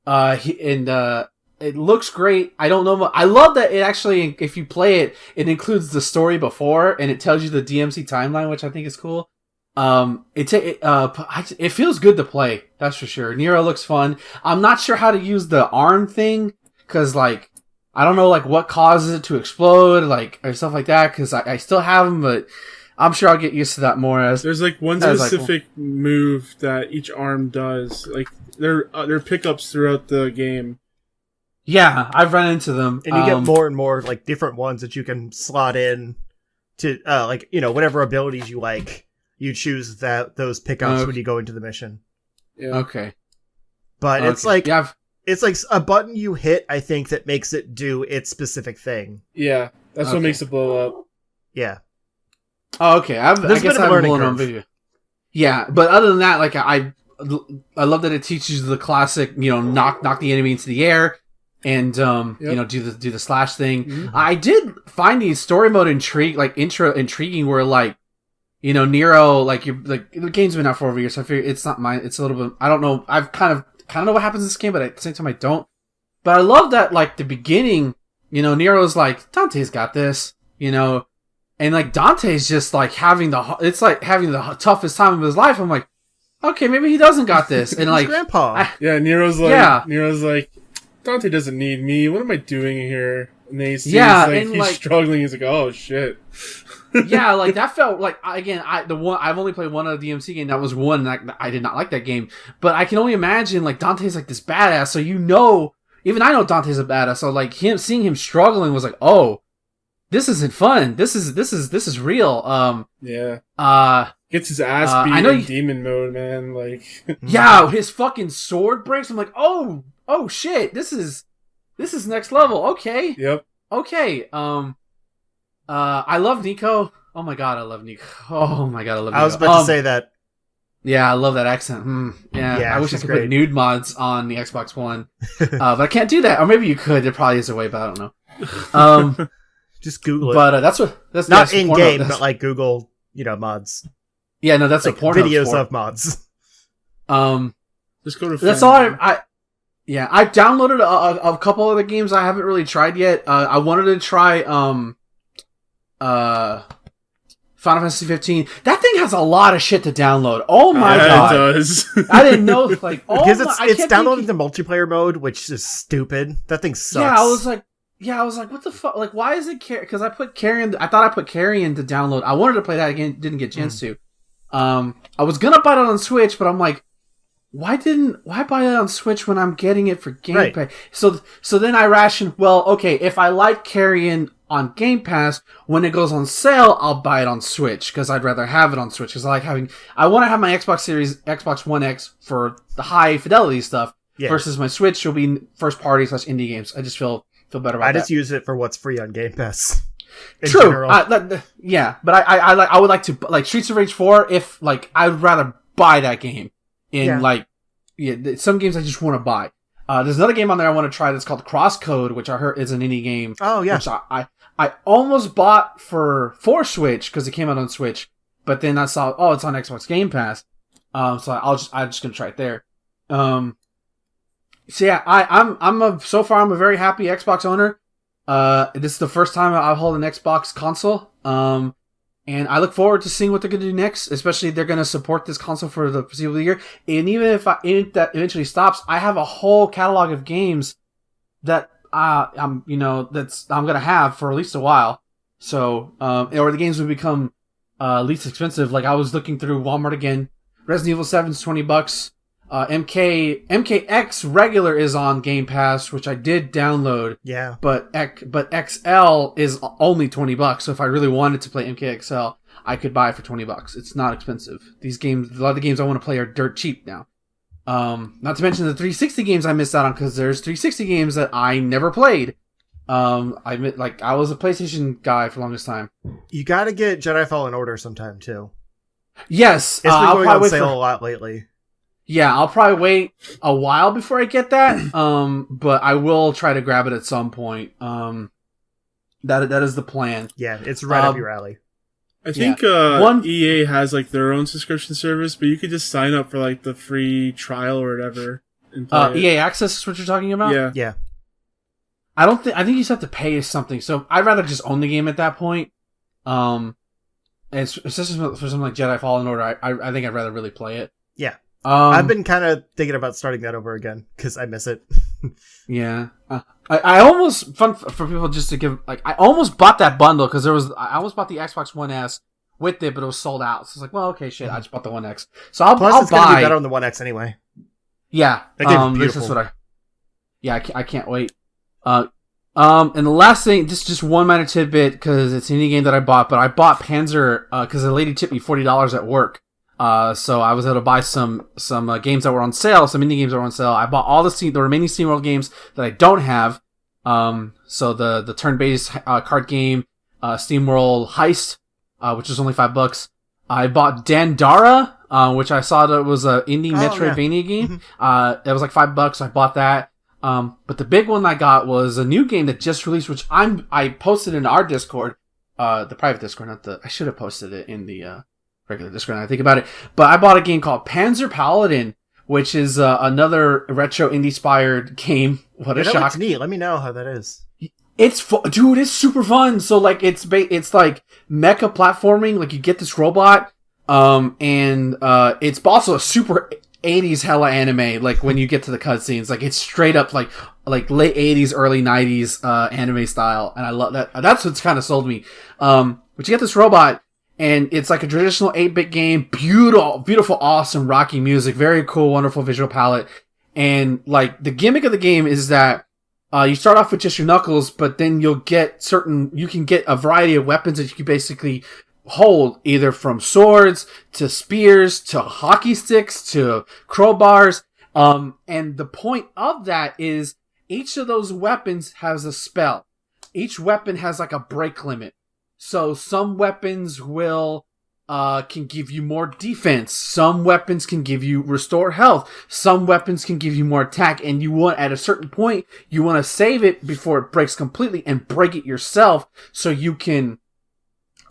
C: It looks great. I don't know, I love that it actually, if you play it, it includes the story before, and it tells you the DMC timeline, which I think is cool. It feels good to play, that's for sure. Nero looks fun. I'm not sure how to use the arm thing, because, like, I don't know, like, what causes it to explode, like, or stuff like that, because I still have them, but I'm sure I'll get used to that more as...
A: There's, like, one specific move that each arm does. Like, there are pickups throughout the game.
C: Yeah, I've run into them.
B: And you get more and more, like, different ones that you can slot in to, whatever abilities you like. You choose those pickups when you go into the mission.
A: Yeah.
C: Okay.
B: But it's like... Yeah, it's like a button you hit, I think, that makes it do its specific thing.
A: Yeah, that's what makes it blow up.
B: Yeah.
C: Oh, okay. I guess I'm blown on video. Yeah, but other than that, like, I love that it teaches the classic, knock the enemy into the air, and do the slash thing. Mm-hmm. I did find the story mode intriguing, where, like, Nero, like, the game's been out for over a year, so I figure it's not mine. It's a little bit, I don't know. I've kind of know what happens in this game, but at the same time I don't. But I love that, like, the beginning, Nero's like, Dante's got this, and, like, Dante's just, like, having the toughest time of his life. I'm like, okay, maybe he doesn't got this. And, like,
B: grandpa.
A: Nero's like, Dante doesn't need me. What am I doing here? And then he's struggling. He's like, oh shit.
C: Yeah, like, that felt like, again, I've only played one of the DMC game. That was one, and I did not like that game. But I can only imagine, like, Dante's like this badass, so even I know Dante's a badass, so, like, seeing him struggling was like, oh, this isn't fun. This is real.
A: Yeah. Gets his ass beat in demon mode, man. Like,
C: yeah, his fucking sword breaks. I'm like, oh shit, this is next level. Okay.
A: Yep.
C: Okay. I love Nico. Oh my god, I love Nico. Oh my god, I love Nico.
B: I was about to say that.
C: Yeah, I love that accent. Yeah, I wish I could put nude mods on the Xbox One, but I can't do that. Or maybe you could. There probably is a way, but I don't know.
B: Just Google it.
C: But that's
B: not in game, but like Google, mods.
C: Yeah, no, that's like a porno
B: videos of mods.
A: Just go to.
C: That's all I downloaded a couple other games I haven't really tried yet. I wanted to try Final Fantasy 15. That thing has a lot of shit to download. Oh my god,
A: it does.
C: I didn't know because
B: it's downloading the multiplayer mode, which is stupid. That thing sucks.
C: I was like, what the fuck? Like, why is it because I put Carrion? I thought I put Carrion to download. I wanted to play that again, didn't get a chance to. I was gonna buy it on Switch, but I'm like, why buy it on Switch when I'm getting it for Game Pass? So then I rationed, well, okay, if I like Carrion on Game Pass, when it goes on sale, I'll buy it on Switch, because I'd rather have it on Switch, because I want to have my Xbox One X for the high fidelity stuff, versus my Switch will be first party / indie games. I just feel better about that.
B: I just use it for what's free on Game Pass.
C: True. But I would like to, like, Streets of Rage 4, if, like, I'd rather buy that game. Some games I just want to buy. There's another game on there I want to try that's called Crosscode, which I heard is an indie game.
B: Oh, yeah.
C: Which I almost bought for Switch, because it came out on Switch, but then I saw, it's on Xbox Game Pass. So I'm just gonna try it there. So yeah, so far I'm a very happy Xbox owner. This is the first time I've held an Xbox console. And I look forward to seeing what they're going to do next, especially if they're going to support this console for the foreseeable year. And even if that eventually stops, I have a whole catalog of games that I'm going to have for at least a while. So, or the games will become least expensive. Like, I was looking through Walmart again. Resident Evil 7's $20. MKX regular is on Game Pass, which I did download.
B: Yeah.
C: But XL is only $20. So if I really wanted to play MKXL, I could buy it for $20. It's not expensive. These games, a lot of the games I want to play are dirt cheap now. Not to mention the 360 games I missed out on, because there's 360 games that I never played. I was a PlayStation guy for the longest time.
B: You got to get Jedi Fallen Order sometime too.
C: Yes,
B: it's been going on sale a lot lately.
C: Yeah, I'll probably wait a while before I get that. But I will try to grab it at some point. That is the plan.
B: Yeah, it's right up your alley.
A: I think EA has like their own subscription service, but you could just sign up for like the free trial or whatever. And
C: EA Access is what you're talking about?
B: Yeah.
C: I think you just have to pay something. So I'd rather just own the game at that point. And especially for something like Jedi Fallen Order, I think I'd rather really play it.
B: Yeah. I've been kind of thinking about starting that over again because I miss it.
C: Yeah, I almost fun for people just to give I almost bought that bundle because I almost bought the Xbox One S with it, but it was sold out. So it's like, well, okay, shit, I just bought the One X. So I'll
B: it's gonna be better on the One X anyway.
C: Yeah,
B: that game's beautiful.
C: This is what I can't wait. And the last thing, just one minor tidbit because it's an indie game that I bought, but I bought Panzer because the lady tipped me $40 at work. So I was able to buy some games that were on sale, some indie games that were on sale. I bought all the remaining SteamWorld games that I don't have. So the turn-based card game, SteamWorld Heist, which was only $5. I bought Dandara, which I saw that was an indie Metroidvania game. Mm-hmm. It was like $5. I bought that. But the big one I got was a new game that just released, which I posted in our Discord, the private Discord, I should have posted it in the regular Discord now I think about it. But I bought a game called Panzer Paladin, which is another retro indie-inspired game. What a shock.
B: That looks neat. Let me know how that is.
C: Dude, it's super fun. So like it's like mecha platforming. Like you get this robot, and it's also a super 80s hella anime. Like when you get to the cutscenes, like it's straight up like late 80s, early 90s anime style, and I love that. That's what's kind of sold me. But you get this robot. And it's like a traditional 8-bit game, beautiful, awesome, rocky music, very cool, wonderful visual palette. And like the gimmick of the game is that you start off with just your knuckles, but then you can get a variety of weapons that you can basically hold, either from swords to spears to hockey sticks to crowbars. And the point of that is each of those weapons has a spell. Each weapon has like a break limit. So some weapons will can give you more defense. Some weapons can give you restore health. Some weapons can give you more attack. And you want, at a certain point, you want to save it before it breaks completely and break it yourself so you can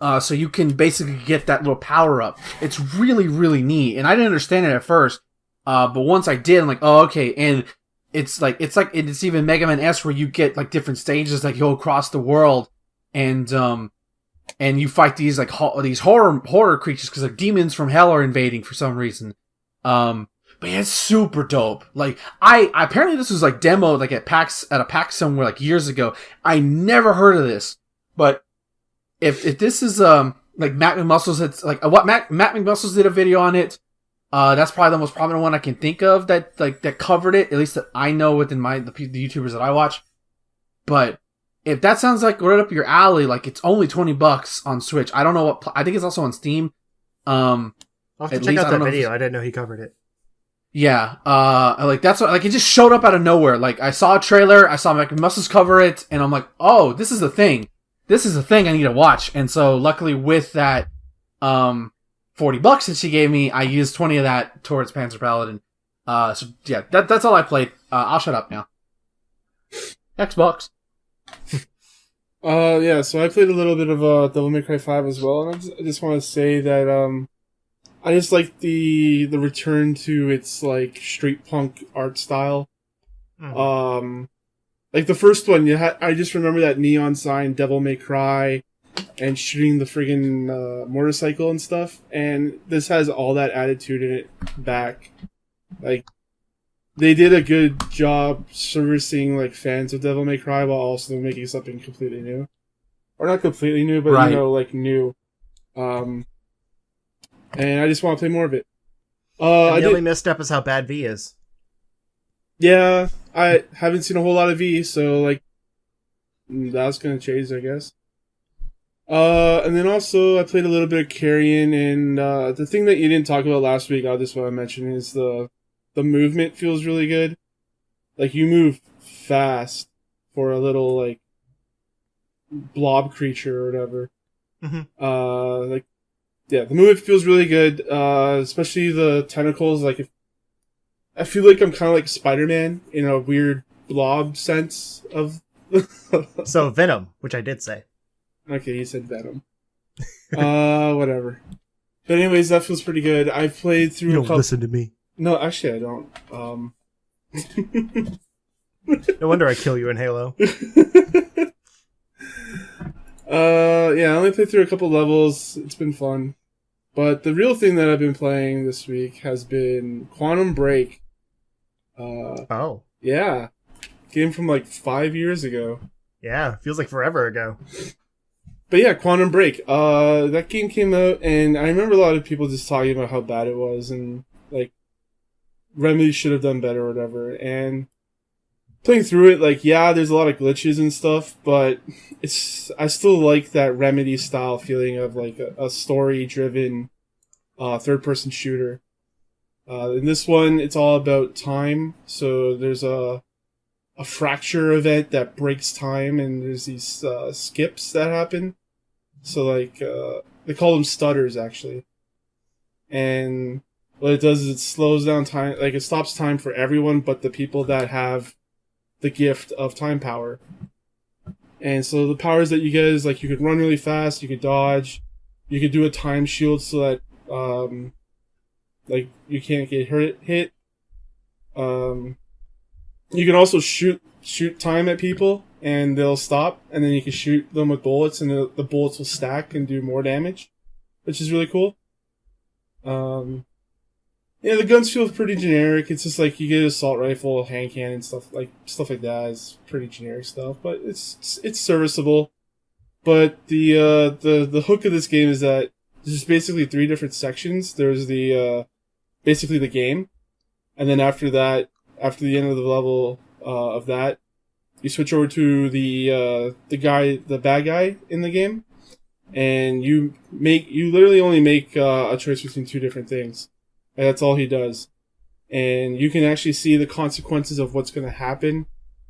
C: basically get that little power up. It's really, really neat. And I didn't understand it at first. But once I did, I'm like, oh, okay. And it's even Mega Man S where you get like different stages, like you go across the world and you fight these like these horror creatures because like demons from hell are invading for some reason. But yeah, it's super dope. Like I apparently this was like demoed like at a PAX somewhere like years ago. I never heard of this, but if this is like Matt McMuscles, it's like what Matt McMuscles did a video on it. That's probably the most prominent one I can think of that covered it, at least that I know within the YouTubers that I watch. But if that sounds like right up your alley, like it's only $20 on Switch. I don't know I think it's also on Steam.
B: I'll have to check out that video. I didn't know he covered it.
C: Yeah. Like that's what, like it just showed up out of nowhere. Like I saw a trailer, I saw McMuscles cover it, and I'm like, oh, this is the thing. This is the thing I need to watch. And so luckily with that, $40 that she gave me, I used 20 of that towards Panzer Paladin. So yeah, that's all I played. I'll shut up now. Xbox.
A: Yeah, so I played a little bit of Devil May Cry 5 as well, and I just want to say that I just like the return to its like street punk art style. Mm-hmm. Like the first one, I just remember that neon sign, Devil May Cry, and shooting the friggin' motorcycle and stuff, and this has all that attitude in it back. Like, they did a good job servicing like fans of Devil May Cry while also making something completely new. Or not completely new, but
C: right.
A: Like new. And I just want to play more of it.
B: The only misstep is how bad V is.
A: Yeah, I haven't seen a whole lot of V, so like that's gonna change, I guess. And then also I played a little bit of Carrion, and the thing that you didn't talk about last week, I just want to mention is the movement feels really good. Like you move fast for a little like blob creature or whatever. Mm-hmm. Like yeah, the movement feels really good. Especially the tentacles. Like I feel like I'm kind of like Spider-Man in a weird blob sense of.
B: So Venom, which I did say.
A: Okay, you said Venom. Whatever. But anyways, that feels pretty good. I've played through.
B: You don't listen to me.
A: No, actually, I don't.
B: No wonder I kill you in Halo.
A: Yeah, I only played through a couple levels. It's been fun. But the real thing that I've been playing this week has been Quantum Break.
B: Oh.
A: Yeah. Game from like 5 years ago.
B: Yeah, feels like forever ago.
A: But yeah, Quantum Break. That game came out, and I remember a lot of people just talking about how bad it was, and like Remedy should have done better or whatever. And playing through it, like yeah, there's a lot of glitches and stuff, but I still like that Remedy style feeling of like a story-driven third-person shooter. In this one, it's all about time. So there's a fracture event that breaks time, and there's these skips that happen. So like they call them stutters actually, and what it does is it slows down time, like it stops time for everyone but the people that have the gift of time power. And so the powers that you get is like you could run really fast, you could dodge, you could do a time shield so that like you can't get hit. You can also shoot time at people and they'll stop, and then you can shoot them with bullets and the bullets will stack and do more damage, which is really cool. Yeah, the guns feel pretty generic. It's just like you get an assault rifle, hand cannon, stuff like that is pretty generic stuff, but it's serviceable. But the hook of this game is that there's basically 3 different sections. There's the basically the game, and then after that, after the end of the level of that, you switch over to the bad guy in the game, and you literally only make a choice between 2 different things. And that's all he does. And you can actually see the consequences of what's going to happen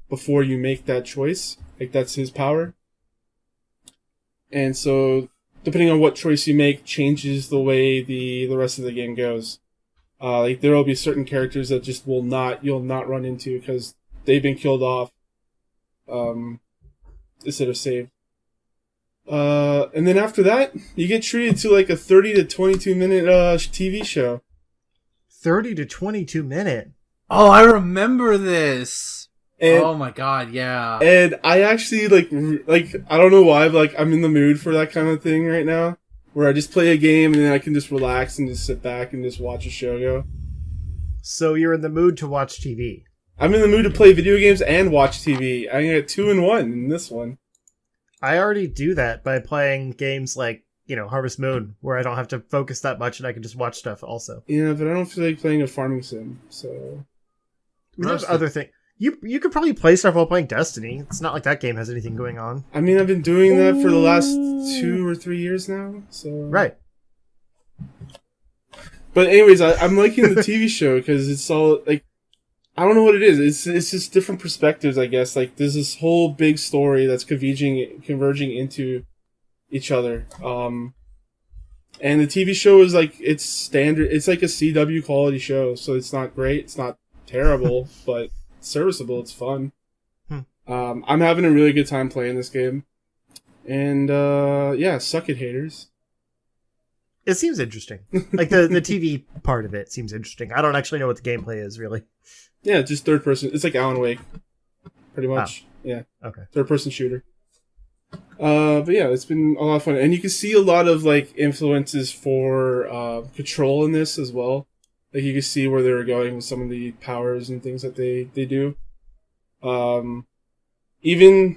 A: before you make that choice. Like, that's his power. And so depending on what choice you make, changes the way the rest of the game goes. Like there will be certain characters that just you'll not run into because they've been killed off instead of saved. And then after that, you get treated to like a 30 to 22 minute TV show.
B: 30 to 22 minute.
C: Oh, I remember this.
A: And,
C: oh my god, yeah.
A: And I actually like I don't know why, but like I'm in the mood for that kind of thing right now, where I just play a game and then I can just relax and just sit back and just watch a show go.
B: So you're in the mood to watch TV.
A: I'm in the mood to play video games and watch TV. I get 2 in 1 in this one.
B: I already do that by playing games like, Harvest Moon, where I don't have to focus that much and I can just watch stuff also.
A: Yeah, but I don't feel like playing a farming sim, so...
B: There's other things. You could probably play stuff while playing Destiny. It's not like that game has anything going on.
A: I mean, I've been doing that for the last 2 or 3 years now, so...
B: Right.
A: But anyways, I'm liking the TV show because it's all, like... I don't know what it is. It's just different perspectives, I guess. Like, there's this whole big story that's converging into each other. And the TV show is like, it's standard. It's like a CW quality show, so it's not great. It's not terrible, but it's serviceable. It's fun. I'm having a really good time playing this game. And, yeah, suck it, haters.
B: It seems interesting. Like, the TV part of it seems interesting. I don't actually know what the gameplay is, really.
A: Yeah, just third person. It's like Alan Wake, pretty much. Oh. Yeah.
B: Okay.
A: Third person shooter. But yeah, it's been a lot of fun, and you can see a lot of like influences for Control in this as well. Like you can see where they were going with some of the powers and things that they do. Even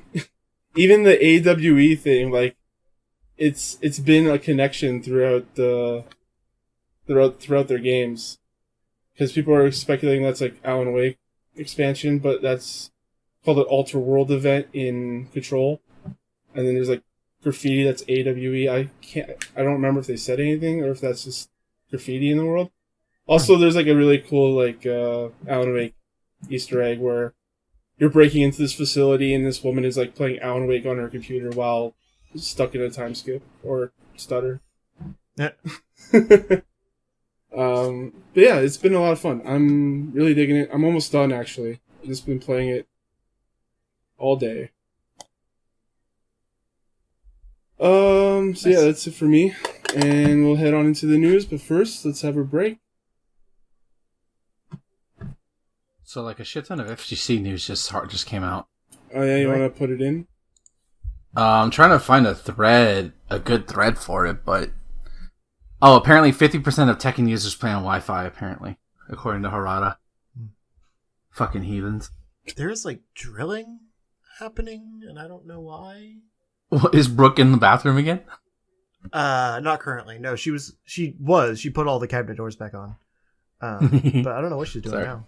A: the AWE thing, like it's been a connection throughout their games. Because people are speculating that's like Alan Wake expansion, but that's called an Alter World event in Control. And then there's like graffiti that's AWE. I don't remember if they said anything or if that's just graffiti in the world. Also, there's like a really cool like Alan Wake Easter egg where you're breaking into this facility and this woman is like playing Alan Wake on her computer while stuck in a time skip or stutter.
B: Yeah.
A: But yeah, it's been a lot of fun. I'm really digging it. I'm almost done, actually. I've just been playing it all day. So yeah, that's it for me. And we'll head on into the news, but first, let's have a break.
C: So like a shit ton of FGC news just came out.
A: Oh yeah, you want to put it in?
C: I'm trying to find a good thread for it, but... Oh, apparently 50% of Tekken users play on Wi-Fi, apparently, according to Harada. Fucking heathens.
B: There's, like, drilling happening, and I don't know why.
C: What, is Brooke in the bathroom again?
B: Not currently. No, she put all the cabinet doors back on. But I don't know what she's doing now.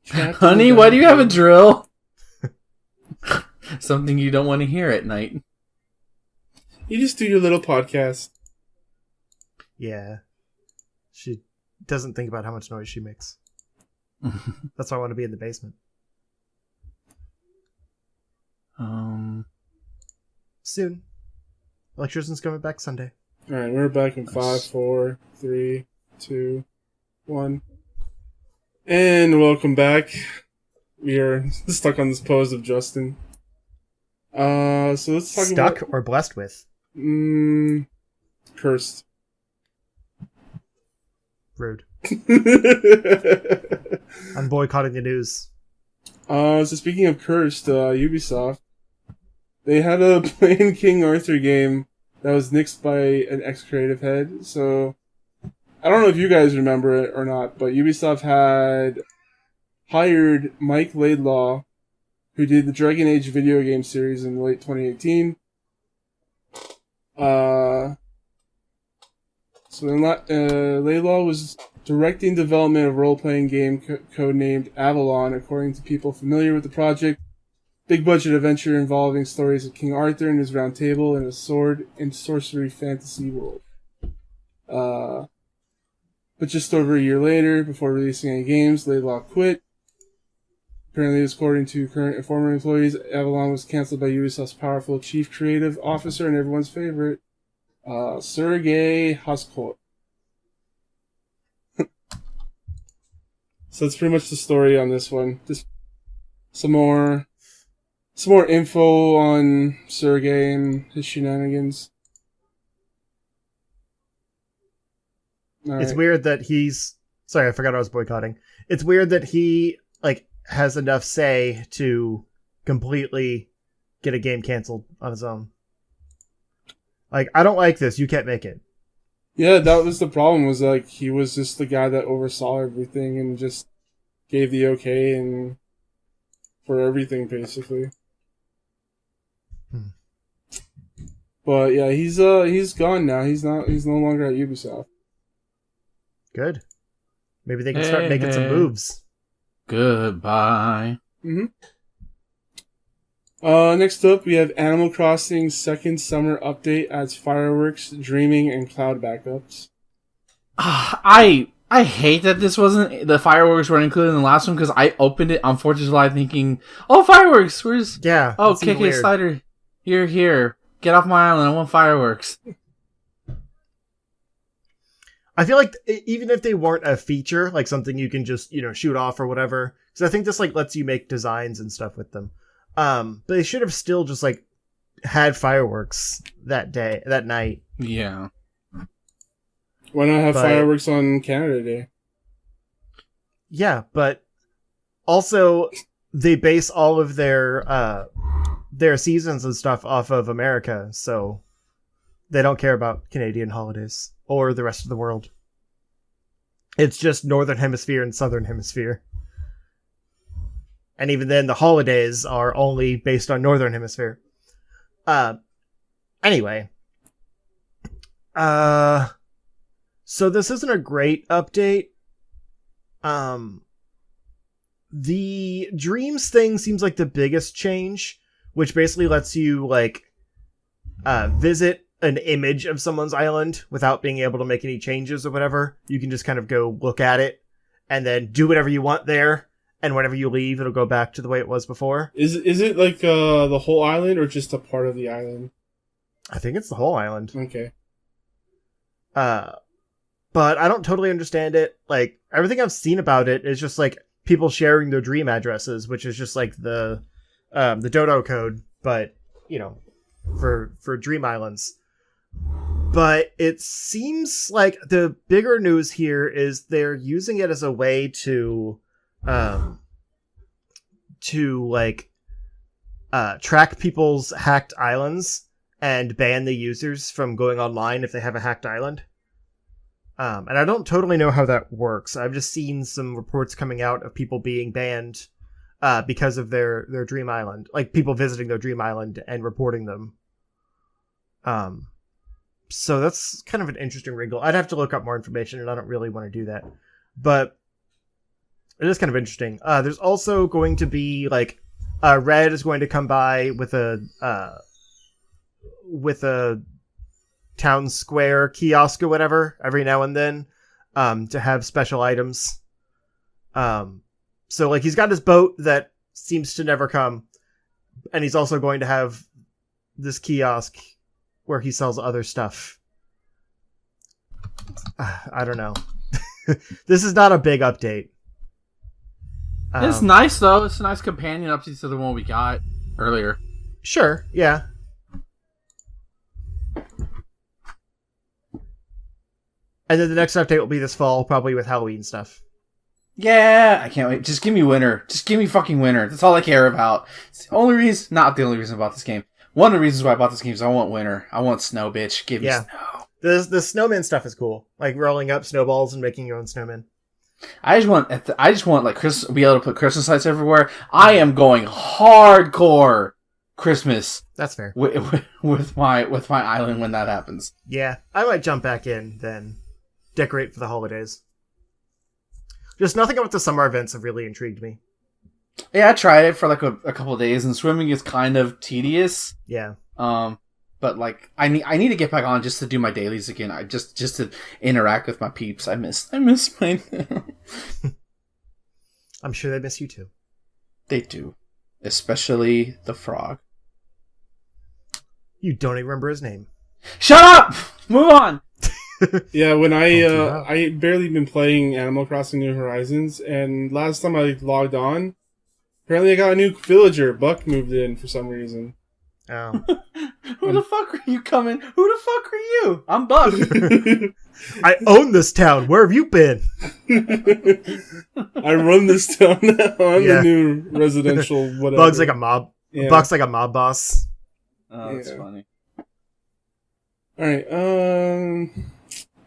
C: Honey, why do you have a drill? Something you don't want to hear at night.
A: You just do your little podcast.
B: Yeah. She doesn't think about how much noise she makes. That's why I want to be in the basement. Soon. Electrician's coming back Sunday.
A: Alright, we're back in 5, 4, 3, 2, 1. And welcome back. We are stuck on this pose of Justin. So let's talk about...
B: Stuck or blessed with?
A: Cursed.
B: Rude. I'm boycotting the news.
A: So speaking of cursed, Ubisoft, they had a plain King Arthur game that was nixed by an ex-creative head. So I don't know if you guys remember it or not, but Ubisoft had hired Mike Laidlaw, who did the Dragon Age video game series in late 2018. So Laidlaw was directing development of role-playing game codenamed Avalon, according to people familiar with the project. Big-budget adventure involving stories of King Arthur and his round table in a sword and sorcery fantasy world. But just over a year later, before releasing any games, Laidlaw quit. Apparently, according to current and former employees, Avalon was cancelled by Ubisoft's powerful chief creative officer and everyone's favorite, Sergei Haskot. So that's pretty much the story on this one. Just some more info on Sergei and his shenanigans. All
B: It's
A: right.
B: weird that he's. Sorry, I forgot I was boycotting. It's weird that he like has enough say to completely get a game canceled on his own. Like, I don't like this. You can't make it.
A: Yeah, that was the problem. Was like he was just the guy that oversaw everything and just gave the okay and for everything basically.
B: Hmm.
A: But yeah, he's gone now. He's no longer at Ubisoft.
B: Good. Maybe they can start making some moves.
C: Goodbye.
A: Mm-hmm. Next up, we have Animal Crossing Second Summer Update adds fireworks, dreaming, and cloud backups.
C: I hate that the fireworks weren't included in the last one because I opened it on 4th of July thinking, oh, fireworks, where's...
B: Yeah.
C: Oh,
B: it seems
C: KK
B: weird.
C: Slider, here, get off my island, I want fireworks.
B: I feel like even if they weren't a feature, like something you can just, shoot off or whatever, because I think this like lets you make designs and stuff with them. But they should have still just like had fireworks that night.
C: Yeah.
A: Why not have
B: But-
A: fireworks on Canada Day?
B: Yeah, but also they base all of their seasons and stuff off of America, so they don't care about Canadian holidays or the rest of the world. It's just Northern Hemisphere and Southern Hemisphere. And even then, the holidays are only based on Northern Hemisphere. Anyway. So this isn't a great update. The dreams thing seems like the biggest change, which basically lets you, like, visit an image of someone's island without being able to make any changes or whatever. You can just kind of go look at it and then do whatever you want there. And whenever you leave, it'll go back to the way it was before.
A: Is it like the whole island or just a part of the island?
B: I think it's the whole island.
A: Okay.
B: But I don't totally understand it. Like, everything I've seen about it is just like people sharing their dream addresses, which is just like the dodo code, but for dream islands. But it seems like the bigger news here is they're using it as a way to track people's hacked islands and ban the users from going online if they have a hacked island. And I don't totally know how that works. I've just seen some reports coming out of people being banned because of their dream island, like people visiting their dream island and reporting them. So that's kind of an interesting wrinkle. I'd have to look up more information, and I don't really want to do that. But it is kind of interesting. There's also going to be like Red is going to come by with a town square kiosk or whatever every now and then to have special items. So like he's got his boat that seems to never come, and he's also going to have this kiosk where he sells other stuff. I don't know. This is not a big update.
C: It's nice though. It's a nice companion update to the one we got earlier.
B: Sure, yeah. And then the next update will be this fall, probably with Halloween stuff.
C: Yeah, I can't wait. Just give me winter. Just give me fucking winter. That's all I care about. It's the only reason, not the only reason I bought this game. One of the reasons why I bought this game is I want winter. I want snow, bitch. Give me snow.
B: The snowman stuff is cool. Like rolling up snowballs and making your own snowman.
C: I just want like be able to put Christmas lights everywhere. I am going hardcore Christmas.
B: That's fair.
C: With my island when that happens.
B: Yeah, I might jump back in then. Decorate for the holidays. Just nothing about the summer events have really intrigued me.
C: Yeah, I tried it for like a couple of days, and swimming is kind of tedious.
B: Yeah.
C: But like I need to get back on just to do my dailies again. I just to interact with my peeps. I miss playing them.
B: I'm sure they miss you too.
C: They do, especially the frog.
B: You don't even remember his name.
C: Shut up! Move on!
A: Yeah, when
B: do that.
A: I barely been playing Animal Crossing New Horizons, and last time I logged on, apparently I got a new villager. Buck moved in for some reason.
B: Oh.
C: Who the fuck are you coming? Who the fuck are you? I'm Buck.
B: I own this town. Where have you been?
A: I run this town now. I'm
B: Yeah.
A: the new residential whatever.
B: Bug's like a mob.
A: Yeah.
B: Buck's like a mob boss.
C: Oh, that's
A: Yeah.
C: funny.
A: Alright,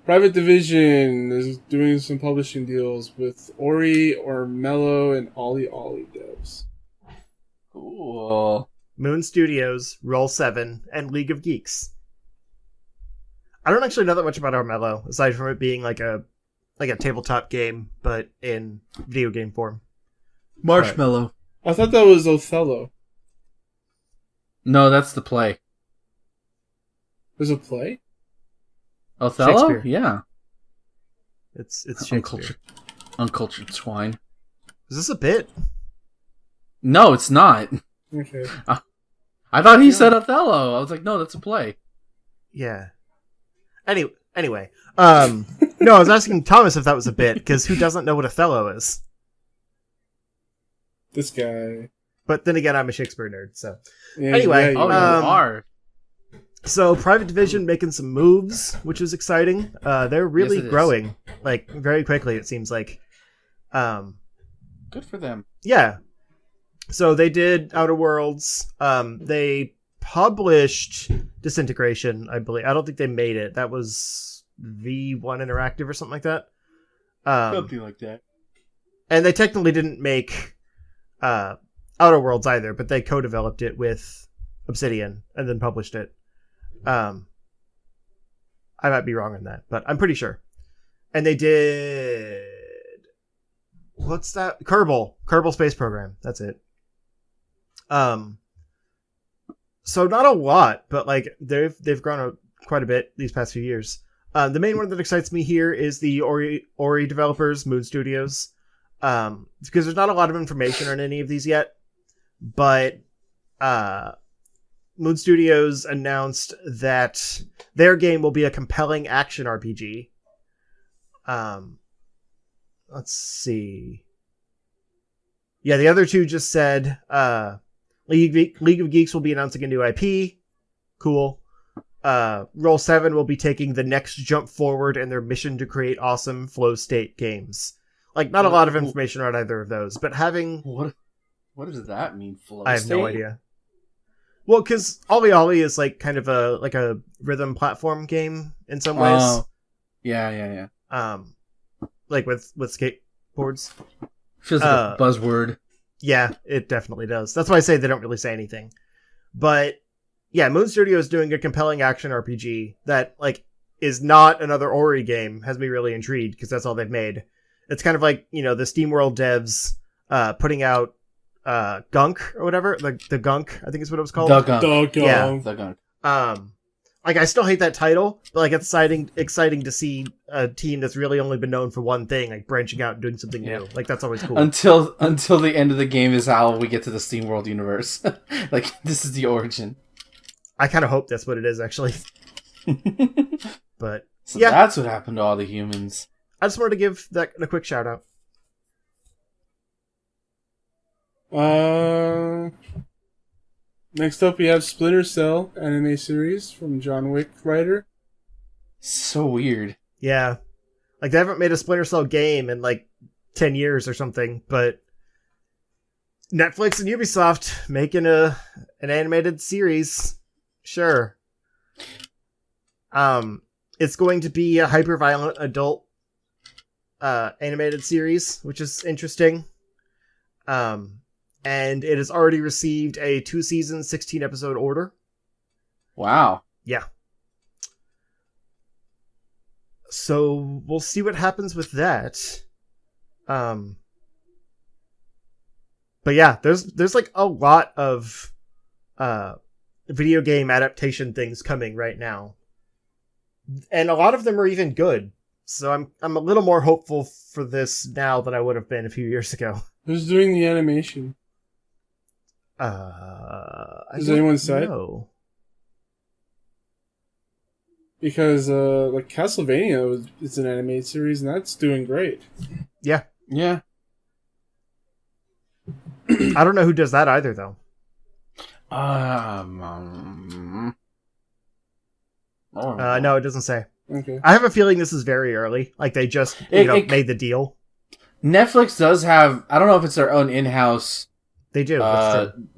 A: Private Division is doing some publishing deals with Ori or Mellow and Ollie devs.
C: Cool.
B: Moon Studios, Roll7, and League of Geeks. I don't actually know that much about Armello, aside from it being like a tabletop game, but in video game form.
C: Marshmallow.
A: I thought that was Othello.
C: No, that's the play.
A: There's a play?
C: Othello?
B: Shakespeare.
C: Yeah.
B: It's Shakespeare.
C: Uncultured swine.
B: Is this a bit?
C: No, it's not.
A: Okay.
C: I thought he said Othello. I was like, no, that's a play.
B: Yeah. Anyway. No, I was asking Thomas if that was a bit, because who doesn't know what Othello is?
A: This guy.
B: But then again, I'm a Shakespeare nerd, so.
A: Yeah,
B: Anyway,
A: yeah,
C: Oh, you are.
B: So, Private Division making some moves, which is exciting. They're really
C: Yes, it is.
B: growing, like, very quickly, it seems like.
C: Good for them.
B: Yeah. So, they did Outer Worlds. They published Disintegration, I believe. I don't think they made it. That was V1 Interactive or something like that.
C: Something like that.
B: And they technically didn't make Outer Worlds either, but they co-developed it with Obsidian and then published it. I might be wrong on that, but I'm pretty sure. And they did... What's that? Kerbal Space Program. That's it. So not a lot, but like they've grown quite a bit these past few years. The main one that excites me here is the Ori developers, Moon Studios, because there's not a lot of information on any of these yet. But Moon Studios announced that their game will be a compelling action RPG. Let's see. Yeah, the other two just said League of Geeks will be announcing a new IP. Cool. Roll7 will be taking the next jump forward in their mission to create awesome flow state games. Like, not a lot of information on either of those, but having...
C: What does that mean, flow
B: I have
C: state?
B: no idea. Well, because Ollie Ollie is like kind of a rhythm platform game in some ways.
C: Yeah.
B: Like with skateboards.
C: Feels like a buzzword.
B: Yeah, it definitely does. That's why I say they don't really say anything. But yeah, Moon Studio is doing a compelling action RPG that like is not another Ori game. Has me really intrigued because that's all they've made. It's kind of like, you know, the SteamWorld devs putting out Gunk or whatever. The Gunk, I think is what it was called.
C: The Gunk.
B: Yeah.
C: The Gunk.
B: Like, I still hate that title, but like it's exciting to see a team that's really only been known for one thing, like branching out and doing something new. Like, that's always cool.
C: Until the end of the game is how we get to the SteamWorld universe. Like, this is the origin.
B: I kind of hope that's what it is, actually. But
C: So
B: yeah,
C: that's what happened to all the humans.
B: I just wanted to give that a quick shout out.
A: Next up we have Splinter Cell anime series from John Wick writer.
C: So weird.
B: Yeah, like they haven't made a Splinter Cell game in like 10 years or something, but Netflix and Ubisoft making an animated series. Sure. It's going to be a hyper-violent adult animated series, which is interesting. And it has already received a 2-season, 16-episode order.
C: Wow.
B: Yeah. So we'll see what happens with that. But yeah, there's like a lot of video game adaptation things coming right now. And a lot of them are even good. So I'm a little more hopeful for this now than I would have been a few years ago.
A: Who's doing the animation?
B: Has
A: anyone said?
B: know.
A: because like Castlevania is an animated series, and that's doing great.
B: Yeah.
C: Yeah.
B: I don't know who does that either, though. No, it doesn't say.
A: Okay.
B: I have a feeling this is very early. Like they just made the deal.
C: Netflix does have. I don't know if it's their own in-house.
B: They do. That's true.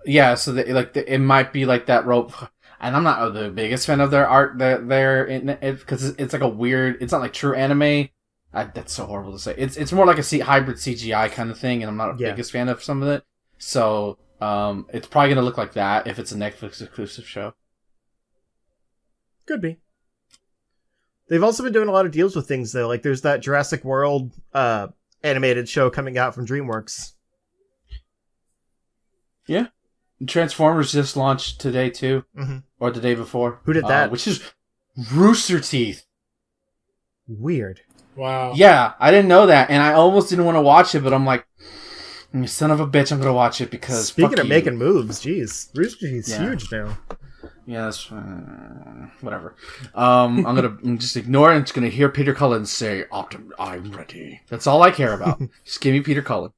C: Yeah, so it might be like that rope. And I'm not the biggest fan of their art. Because it's like a weird. It's not like true anime. That's so horrible to say. It's more like a hybrid CGI kind of thing, and I'm not a biggest fan of some of it. So it's probably gonna look like that if it's a Netflix exclusive show.
B: Could be. They've also been doing a lot of deals with things though. Like there's that Jurassic World animated show coming out from DreamWorks.
C: Yeah. Transformers just launched today too, or the day before.
B: Who did that?
C: Which is Rooster Teeth.
B: Weird.
A: Wow.
C: Yeah, I didn't know that, and I almost didn't want to watch it, but I'm like, you son of a bitch, I'm gonna watch it because.
B: Speaking of making moves, jeez, Rooster Teeth's huge now.
C: Yeah, that's whatever. I'm gonna just ignore it. And just gonna hear Peter Cullen say, "I'm ready." That's all I care about. Just give me Peter Cullen.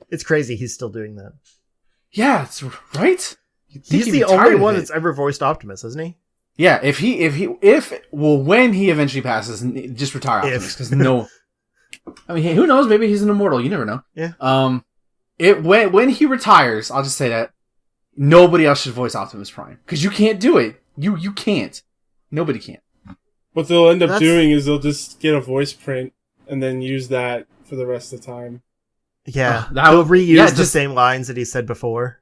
B: It's crazy he's still doing that.
C: Yeah, it's right.
B: He's the only one that's ever voiced Optimus, isn't he?
C: Yeah, when he eventually passes, just retire Optimus because no. I mean, who knows? Maybe he's an immortal. You never know.
B: Yeah.
C: When he retires, I'll just say that nobody else should voice Optimus Prime because you can't do it. You can't. Nobody can.
A: What they'll end up doing is they'll just get a voice print and then use that for the rest of the time.
B: Yeah, he'll reuse the same lines that he said before.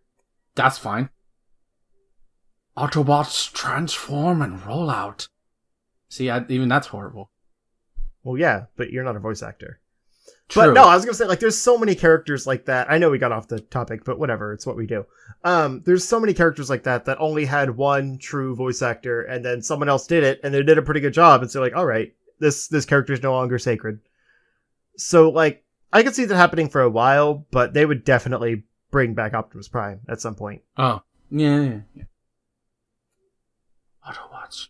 C: That's fine. Autobots transform and roll out. See, even that's horrible.
B: Well, yeah, but you're not a voice actor.
C: True.
B: But no, I was gonna say, like, there's so many characters like that. I know we got off the topic, but whatever, it's what we do. There's so many characters like that only had one true voice actor, and then someone else did it, and they did a pretty good job, and so like, all right, this character is no longer sacred. So, like, I could see that happening for a while, but they would definitely bring back Optimus Prime at some point.
C: Oh, yeah. Autobots.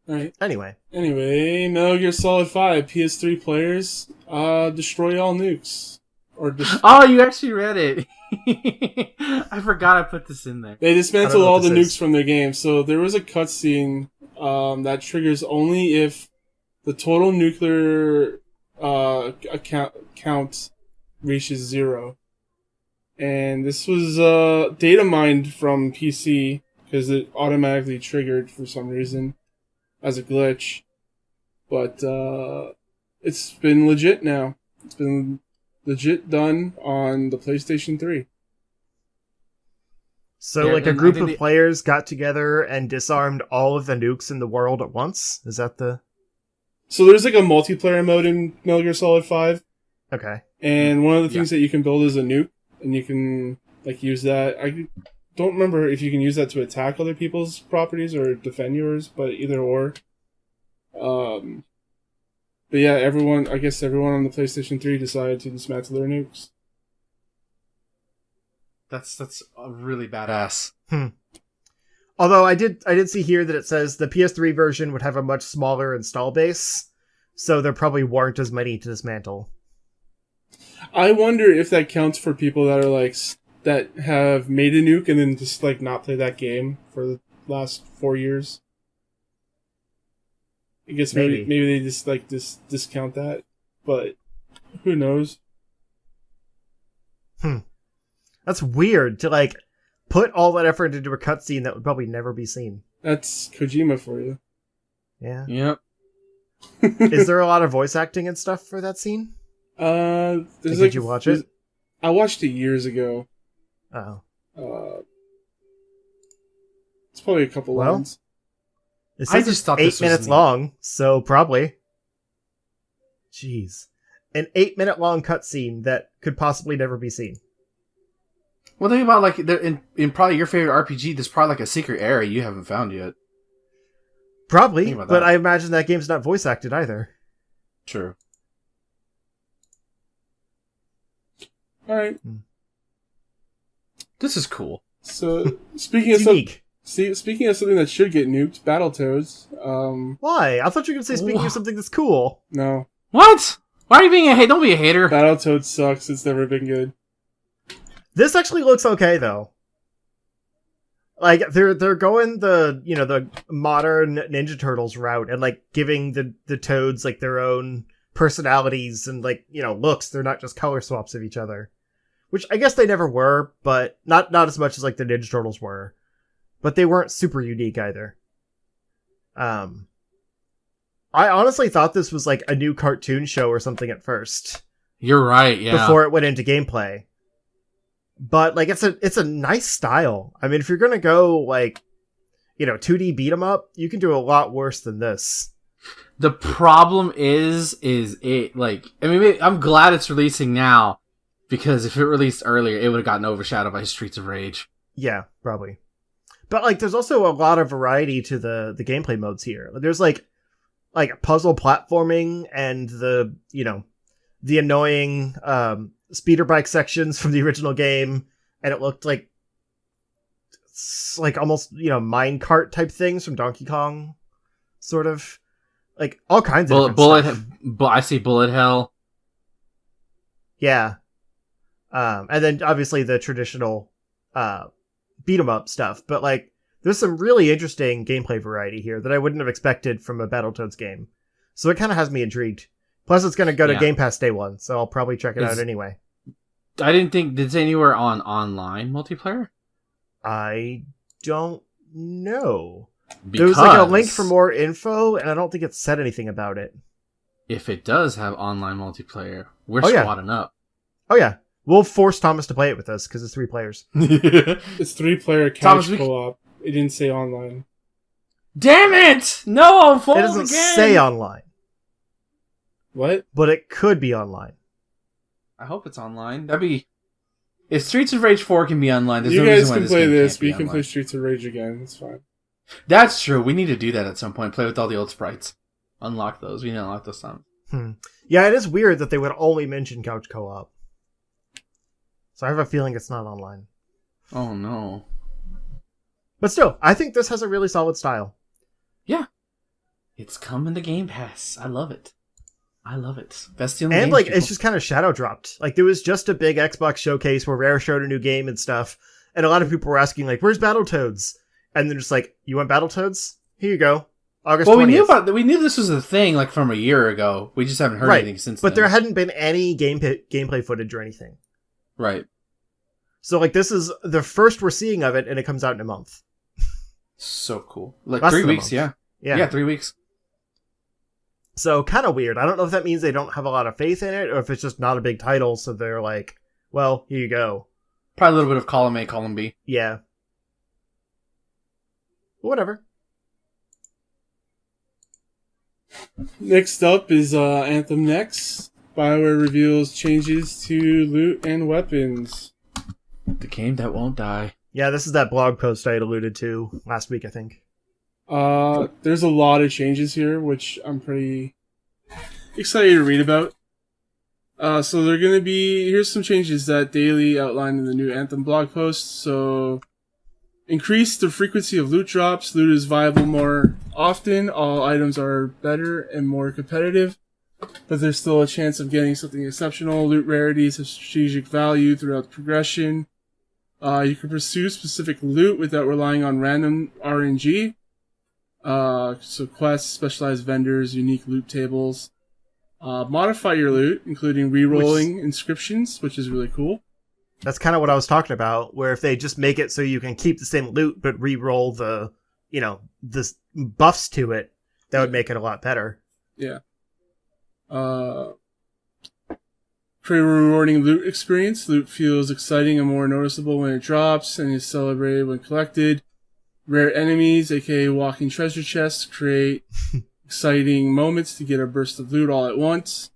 A: Alright.
B: Anyway,
A: Metal Gear Solid 5 PS3 players destroy all nukes.
C: Oh, you actually read it. I forgot I put this in there.
A: They dismantled all the nukes from their game. So there was a cutscene that triggers only if the total nuclear count reaches 0. And this was data mined from PC because it automatically triggered for some reason as a glitch. But it's been legit now. It's been legit done on the PlayStation 3.
B: So, like, a group of players got together and disarmed all of the nukes in the world at once? Is that the...
A: So there's, like, a multiplayer mode in Metal Gear Solid 5.
B: Okay.
A: And one of the things that you can build is a nuke, and you can, like, use that. I don't remember if you can use that to attack other people's properties or defend yours, but either or. But yeah, everyone on the PlayStation 3 decided to dismantle their nukes.
C: That's really badass.
B: Although I did see here that it says the PS3 version would have a much smaller install base, so there probably weren't as many to dismantle.
A: I wonder if that counts for people that are like that have made a nuke and then just like not play that game for the last 4 years. I guess maybe they just like discount that, but who knows?
B: That's weird to like put all that effort into a cutscene that would probably never be seen.
A: That's Kojima for you.
B: Yeah.
C: Yep.
B: Is there a lot of voice acting and stuff for that scene?
A: Did
B: you watch it?
A: I watched it years ago.
B: Oh.
A: It's probably a couple lines.
B: I just thought 8 minutes long, so probably. Jeez. An 8-minute long cutscene that could possibly never be seen.
C: Well, think about, like, in probably your favorite RPG, there's probably, like, a secret area you haven't found yet.
B: Probably, but I imagine that game's not voice acted either.
C: True.
A: Alright.
C: This is cool.
A: So, speaking of See, speaking of something that should get nuked, Battletoads.
B: Why? I thought you were going to say speaking of something that's cool.
A: No.
C: What? Why are you being a hater? Don't be a hater.
A: Battletoads sucks. It's never been good.
B: This actually looks okay, though. Like, they're going the modern Ninja Turtles route and, like, giving the Toads, like, their own personalities and, like, looks. They're not just color swaps of each other. Which I guess they never were, but not as much as, like, the Ninja Turtles were. But they weren't super unique either. I honestly thought this was, like, a new cartoon show or something at first.
C: You're right, yeah.
B: Before it went into gameplay. But, like, it's a nice style. I mean, if you're gonna go, like, 2D beat 'em up, you can do a lot worse than this.
C: The problem is it, like... I mean, I'm glad it's releasing now, because if it released earlier, it would have gotten overshadowed by Streets of Rage.
B: Yeah, probably. But, like, there's also a lot of variety to the gameplay modes here. There's, like puzzle platforming and the annoying speeder bike sections from the original game, and it looked like almost minecart type things from Donkey Kong, sort of, like all kinds of stuff.
C: I see bullet hell.
B: Yeah, and then obviously the traditional beat 'em up stuff, but like there's some really interesting gameplay variety here that I wouldn't have expected from a Battletoads game. So it kind of has me intrigued. Plus, it's going to go to Game Pass day one, so I'll probably check it out anyway.
C: I didn't think... Did it say anywhere on online multiplayer?
B: I don't know.
C: Because
B: there was like a link for more info, and I don't think it said anything about it.
C: If it does have online multiplayer, we're squatting up.
B: Oh yeah. We'll force Thomas to play it with us, because it's 3 players.
A: It's 3-player couch co-op. It didn't say online.
C: Damn it! No,
B: it doesn't say online.
A: What?
B: But it could be online.
C: I hope it's online. That'd be... If Streets of Rage 4 can be online, there's
A: you
C: no
A: guys
C: reason why
A: can play this, but you
C: online.
A: can play Streets of Rage again. It's fine.
C: That's true. We need to do that at some point. Play with all the old sprites. Unlock those. We need to unlock those times.
B: Yeah, it is weird that they would only mention couch co-op. So I have a feeling it's not online.
C: Oh, no.
B: But still, I think this has a really solid style.
C: Yeah. It's coming to Game Pass. I love it. That's the only
B: And,
C: game,
B: like,
C: people.
B: it's just kind of shadow dropped. Like, there was just a big Xbox showcase where Rare showed a new game and stuff. And a lot of people were asking, like, where's Battletoads? And they're just like, you want Battletoads? Here you go. August 20th.
C: We knew this was a thing, like, from a year ago. We just haven't heard anything since then.
B: But there hadn't been any gameplay footage or anything.
C: Right.
B: So, like, this is the first we're seeing of it, and it comes out in a month.
C: So cool. Like,
B: Less
C: 3
B: than a
C: weeks,
B: month.
C: yeah. Yeah, 3 weeks.
B: So, kind of weird. I don't know if that means they don't have a lot of faith in it, or if it's just not a big title, so they're like, well, here you go.
C: Probably a little bit of column A, column B.
B: Yeah. Whatever.
A: Next up is Anthem Next. BioWare reveals changes to loot and weapons.
C: The game that won't die.
B: Yeah, this is that blog post I had alluded to last week, I think.
A: There's a lot of changes here, which I'm pretty excited to read about. So they're going to be... Here's some changes that Daily outlined in the new Anthem blog post. So, increase the frequency of loot drops. Loot is viable more often. All items are better and more competitive, but there's still a chance of getting something exceptional. Loot rarities have strategic value throughout the progression. You can pursue specific loot without relying on random RNG. So quests, specialized vendors, unique loot tables. Modify your loot, including re-rolling inscriptions, which is really cool.
B: That's kind of what I was talking about, where if they just make it so you can keep the same loot, but re-roll the buffs to it, that would make it a lot better.
A: Yeah. Pre-rewarding loot experience. Loot feels exciting and more noticeable when it drops, and is celebrated when collected. Rare enemies, aka walking treasure chests, create exciting moments to get a burst of loot all at once.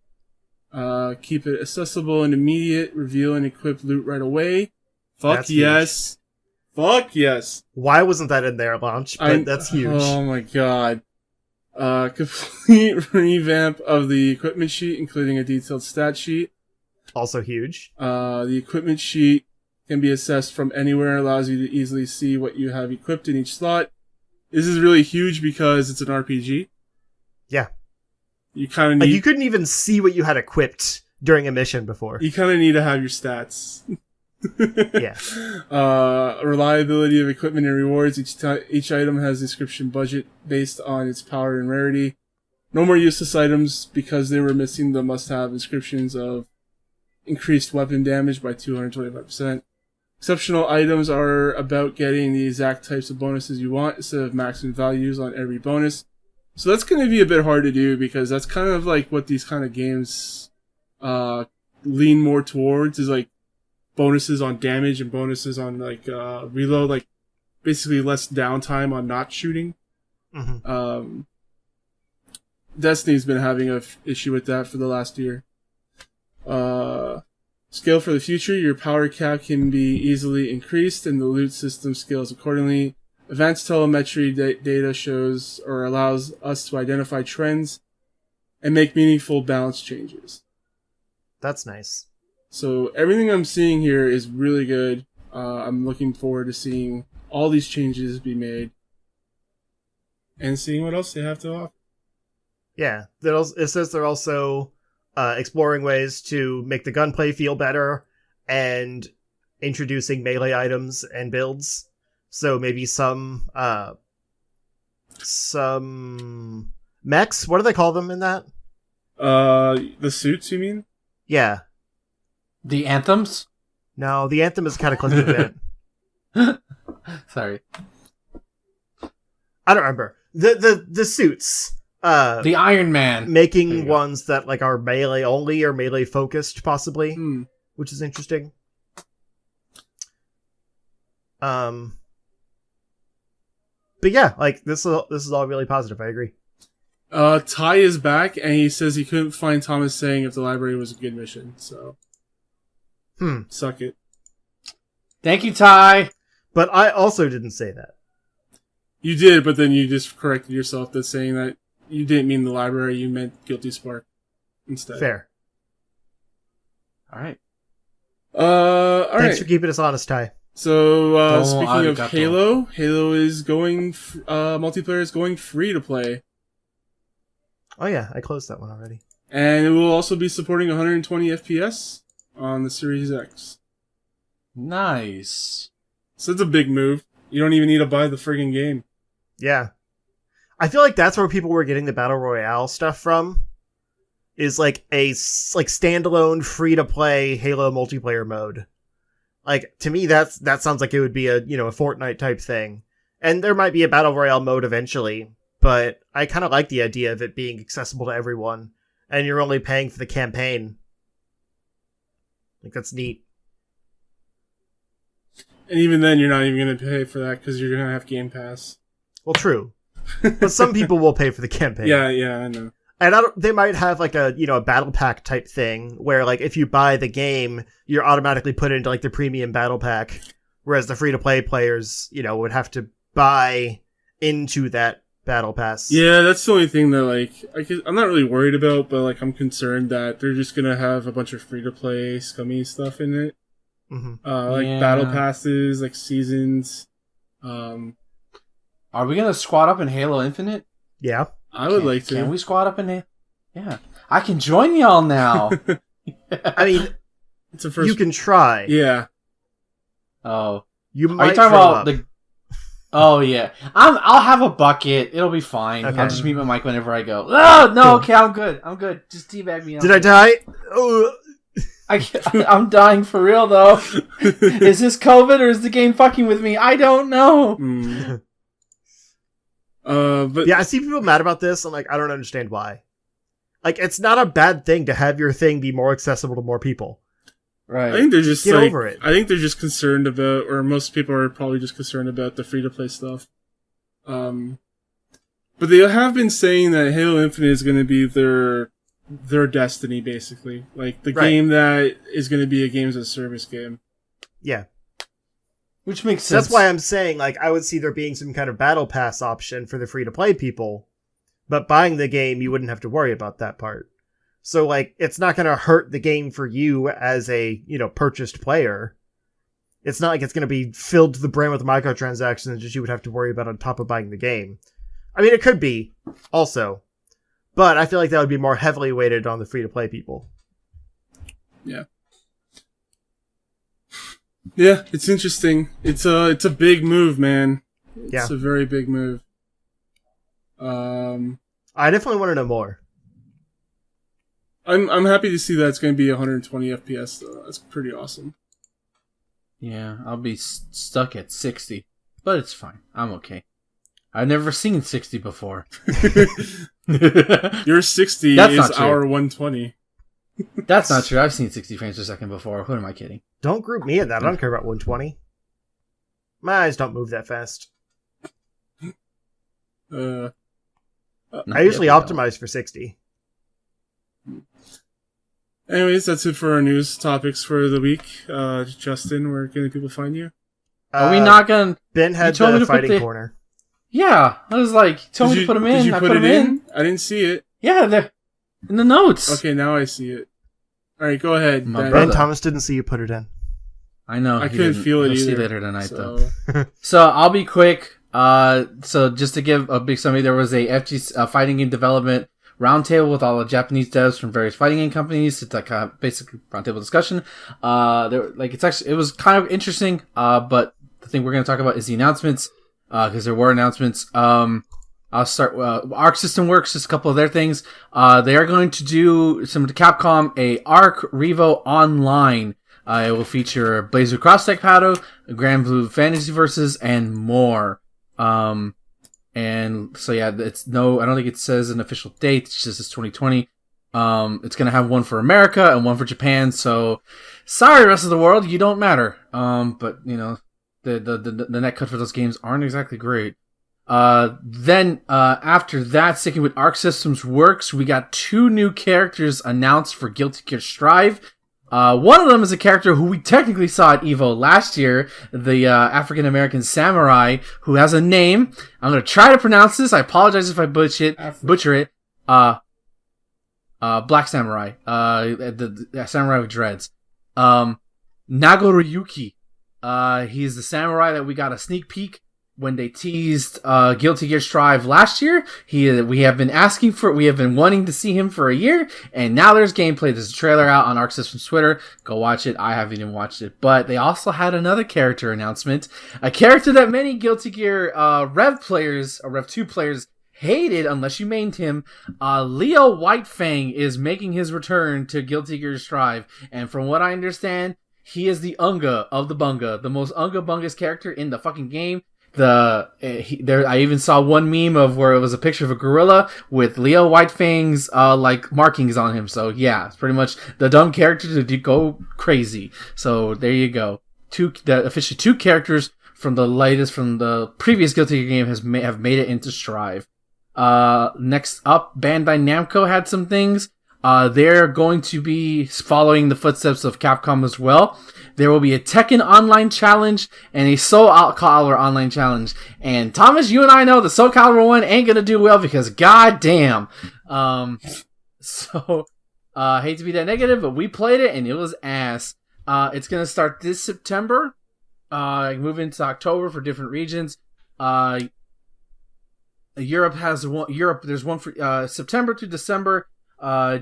A: Keep it accessible and immediate. Reveal and equip loot right away. Fuck yes. Fuck yes.
B: Why wasn't that in their launch? But that's huge.
A: Oh my god. Complete revamp of the equipment sheet, including a detailed stat sheet.
B: Also huge.
A: The equipment sheet can be accessed from anywhere, allows you to easily see what you have equipped in each slot. This is really huge because it's an RPG.
B: Yeah.
A: You kind of
B: Like,
A: need...
B: you couldn't even see what you had equipped during a mission before.
A: You kind of need to have your stats.
B: Yeah.
A: Reliability of equipment and rewards. Each item has inscription budget based on its power and rarity. No more useless items because they were missing the must-have inscriptions of increased weapon damage by 225%. Exceptional items are about getting the exact types of bonuses you want instead of maximum values on every bonus. So that's going to be a bit hard to do because that's kind of like what these kind of games lean more towards, is like bonuses on damage and bonuses on like reload, like basically less downtime on not shooting.
B: Mm-hmm.
A: Destiny's been having an issue with that for the last year. Scale for the future. Your power cap can be easily increased and the loot system scales accordingly. Advanced telemetry data shows or allows us to identify trends and make meaningful balance changes.
B: That's nice.
A: So everything I'm seeing here is really good. I'm looking forward to seeing all these changes be made and seeing what else they have to offer.
B: Yeah. It says they're also exploring ways to make the gunplay feel better and introducing melee items and builds. So maybe some mechs. What do they call them in that?
A: The suits, you mean?
B: Yeah.
C: The anthems?
B: No, the anthem is kind of close to it.
C: Sorry.
B: I don't remember. The suits.
C: The Iron Man.
B: Making ones that like are melee only or melee focused, possibly, which is interesting. But yeah, like this is all really positive. I agree.
A: Ty is back, and he says he couldn't find Thomas saying if the library was a good mission. So, suck it.
C: Thank you, Ty.
B: But I also didn't say that.
A: You did, but then you just corrected yourself to saying that you didn't mean the library, you meant Guilty Spark instead.
B: Fair.
C: All right.
B: Thanks for keeping us honest, Ty.
A: So, speaking of Halo, Halo is going, multiplayer is going free to play.
B: Oh yeah, I closed that one already.
A: And it will also be supporting 120 FPS on the Series X.
C: Nice.
A: So it's a big move. You don't even need to buy the friggin' game.
B: Yeah. I feel like that's where people were getting the Battle Royale stuff from. Is like a standalone free-to-play Halo multiplayer mode. Like, to me, that sounds like it would be a Fortnite type thing. And there might be a Battle Royale mode eventually, but I kind of like the idea of it being accessible to everyone, and you're only paying for the campaign. Like, that's neat.
A: And even then, you're not even going to pay for that because you're going to have Game Pass.
B: Well, true. But some people will pay for the campaign.
A: Yeah, I know.
B: And they might have like a battle pack type thing where like if you buy the game, you're automatically put into like the premium battle pack, whereas the free to play players, would have to buy into that battle pass.
A: Yeah, that's the only thing that like I'm not really worried about, but like I'm concerned that they're just gonna have a bunch of free to play scummy stuff in it, battle passes, like seasons.
C: Are we gonna squad up in Halo Infinite?
B: Yeah.
A: I would like to.
C: Can we squad up in Halo? Yeah. I can join y'all now.
B: I mean,
A: it's a first.
B: You can try.
A: Yeah.
C: Oh.
B: You
C: Are
B: might
C: you talking
B: throw
C: about
B: up.
C: the... Oh, yeah. I'll have a bucket. It'll be fine.
B: Okay.
C: I'll just mute my mic whenever I go. Oh, no, okay, I'm good. Just teabag me.
B: Did I die? Oh.
C: I'm dying for real, though. Is this COVID or is the game fucking with me? I don't know.
A: But
B: yeah, I see people mad about this. I'm like, I don't understand why. Like, it's not a bad thing to have your thing be more accessible to more people.
C: Right.
A: I think they're just
B: get over it.
A: I think they're just concerned about, or most people are probably just concerned about the free to play stuff. But they have been saying that Halo Infinite is going to be their destiny, basically, like the game that is going to be a games as a service game.
B: Yeah.
C: Which makes sense.
B: That's why I'm saying, like, I would see there being some kind of battle pass option for the free-to-play people, but buying the game, you wouldn't have to worry about that part. So, like, it's not going to hurt the game for you as a, purchased player. It's not like it's going to be filled to the brim with microtransactions and just you would have to worry about on top of buying the game. I mean, it could be, also. But I feel like that would be more heavily weighted on the free-to-play people.
A: Yeah. Yeah, it's interesting. It's a big move, man. It's a very big move.
B: I definitely want to know more.
A: I'm happy to see that it's going to be 120 FPS, though. That's pretty awesome.
C: Yeah, I'll be stuck at 60, but it's fine. I'm okay. I've never seen 60 before.
A: Your 60
C: That's
A: is our 120.
C: That's not true. I've seen 60 frames per second before. Who am I kidding?
B: Don't group me in that. I don't care about 120. My eyes don't move that fast. I usually optimize for 60.
A: Anyways, that's it for our news topics for the week. Justin, where can people find you?
C: Are we not going?
B: Ben had the fighting corner.
C: Yeah, I was like, told me to put them in.
A: Did you
C: I
A: put it in? I didn't see it.
C: Yeah, they're in the notes.
A: Okay, now I see it. All right, go ahead.
B: Ben Thomas didn't see you put it in.
C: I know.
A: I couldn't feel it either.
C: See later tonight, though. So I'll be quick. So just to give a big summary, there was a FG fighting game development roundtable with all the Japanese devs from various fighting game companies. It's like a basically roundtable discussion. It was kind of interesting. But the thing we're going to talk about is the announcements. Because there were announcements. I'll start. Arc System Works, just a couple of their things. They are going to do some to Capcom a Arc Revo Online. It will feature Blazer Cross Tech Paddle, Grand Blue Fantasy Versus, and more. And so yeah, I don't think it says an official date. It's just it's 2020. It's gonna have one for America and one for Japan. So sorry, rest of the world, you don't matter. But you know. The net cut for those games aren't exactly great. Then after that, sticking with Arc Systems Works, we got 2 new characters announced for Guilty Gear Strive. One of them is a character who we technically saw at EVO last year, the African-American samurai, who has a name. I'm going to try to pronounce this. I apologize if I butcher it. Black Samurai. The samurai with dreads. Nagoriyuki. He's the samurai that we got a sneak peek when they teased Guilty Gear Strive last year. We have been wanting to see him for a year, and now there's gameplay. There's a trailer out on Arc Systems Twitter. Go watch it. I haven't even watched it. But they also had another character announcement. A character that many Guilty Gear Rev 2 players hated unless you mained him. Leo Whitefang is making his return to Guilty Gear Strive, and from what I understand, he is the Unga of the Bunga, the most Unga Bunga's character in the fucking game. I even saw one meme of where it was a picture of a gorilla with Leo Whitefang's markings on him. So yeah, it's pretty much the dumb character to go crazy. So there you go. Officially 2 characters from the previous Guilty Gear game have made it into Strive. Next up, Bandai Namco had some things. They're going to be following the footsteps of Capcom as well. There will be a Tekken Online Challenge and a Soul Calibur Online Challenge. And Thomas, you and I know the Soul Calibur one ain't gonna do well because goddamn. Hate to be that negative, but we played it and it was ass. It's gonna start this September. Move into October for different regions. Europe has one. There's one for September to December.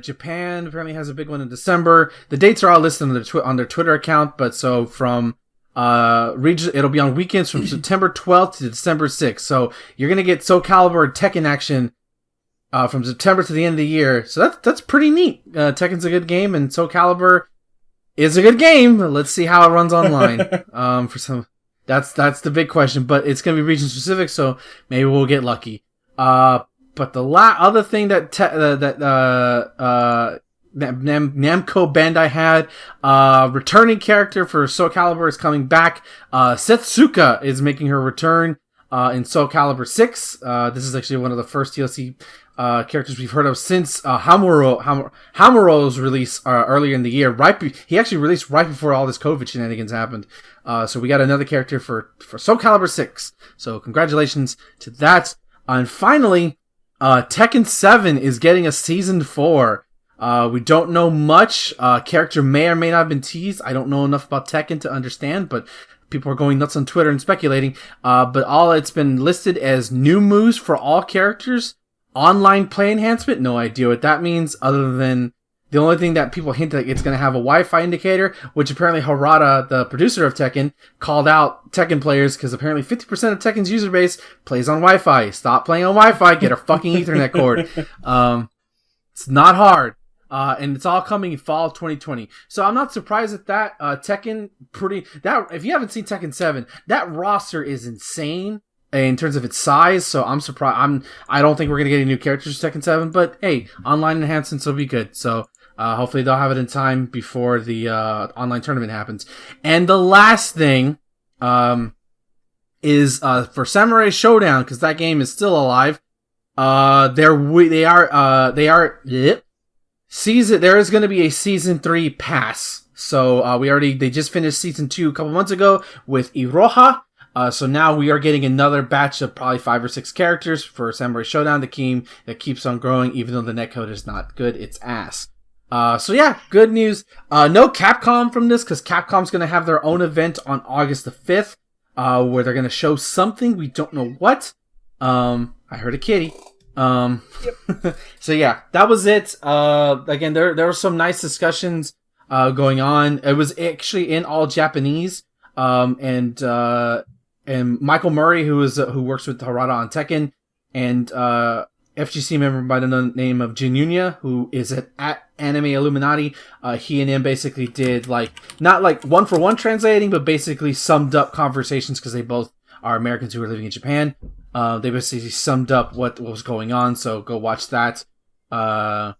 C: Japan apparently has a big one in December. The dates are all listed on their Twitter account, but so from region, it'll be on weekends from September 12th to December 6th. So you're gonna get Soul Calibur and Tekken action from September to the end of the year. So that's pretty neat. Tekken's a good game, and Soul Calibur is a good game. Let's see how it runs online. That's the big question, but it's gonna be region specific, so maybe we'll get lucky. But the other thing that Namco Bandai had, returning character for Soul Calibur is coming back. Setsuka is making her return in Soul Calibur 6. This is actually one of the first DLC characters we've heard of since Hamuro's release earlier in the year. He actually released right before all this COVID shenanigans happened. So we got another character for Soul Calibur 6. So congratulations to that. And finally, Tekken 7 is getting a Season 4. We don't know much. Character may or may not have been teased. I don't know enough about Tekken to understand, but people are going nuts on Twitter and speculating. But all it's been listed as new moves for all characters. Online play enhancement, no idea what that means, other than the only thing that people hint that it's going to have a Wi-Fi indicator, which apparently Harada, the producer of Tekken, called out Tekken players because apparently 50% of Tekken's user base plays on Wi-Fi. Stop playing on Wi-Fi, get a fucking Ethernet cord. It's not hard. And it's all coming in fall of 2020. So I'm not surprised at that. Tekken, if you haven't seen Tekken 7, that roster is insane in terms of its size, so I'm surprised. I don't think we're gonna get any new characters for Tekken 7, but hey, online enhancements will be good. So hopefully they'll have it in time before the online tournament happens. And the last thing is for Samurai Showdown, because that game is still alive. There is going to be a season 3 pass. So they just finished season 2 a couple months ago with Iroha. So now we are getting another batch of probably 5 or 6 characters for Samurai Showdown, the game that keeps on growing, even though the netcode is not good, it's ass. So yeah, good news. No Capcom from this, because Capcom's going to have their own event on August the 5th, where they're going to show something, we don't know what. I heard a kitty. Yep. So yeah, that was it. Again, there were some nice discussions, going on. It was actually in all Japanese. And Michael Murray, who works with Harada on Tekken, and FGC member by the name of Jinunya, who is at Anime Illuminati. He and him basically did not one for one translating, but basically summed up conversations because they both are Americans who are living in Japan. They basically summed up what was going on. So go watch that. I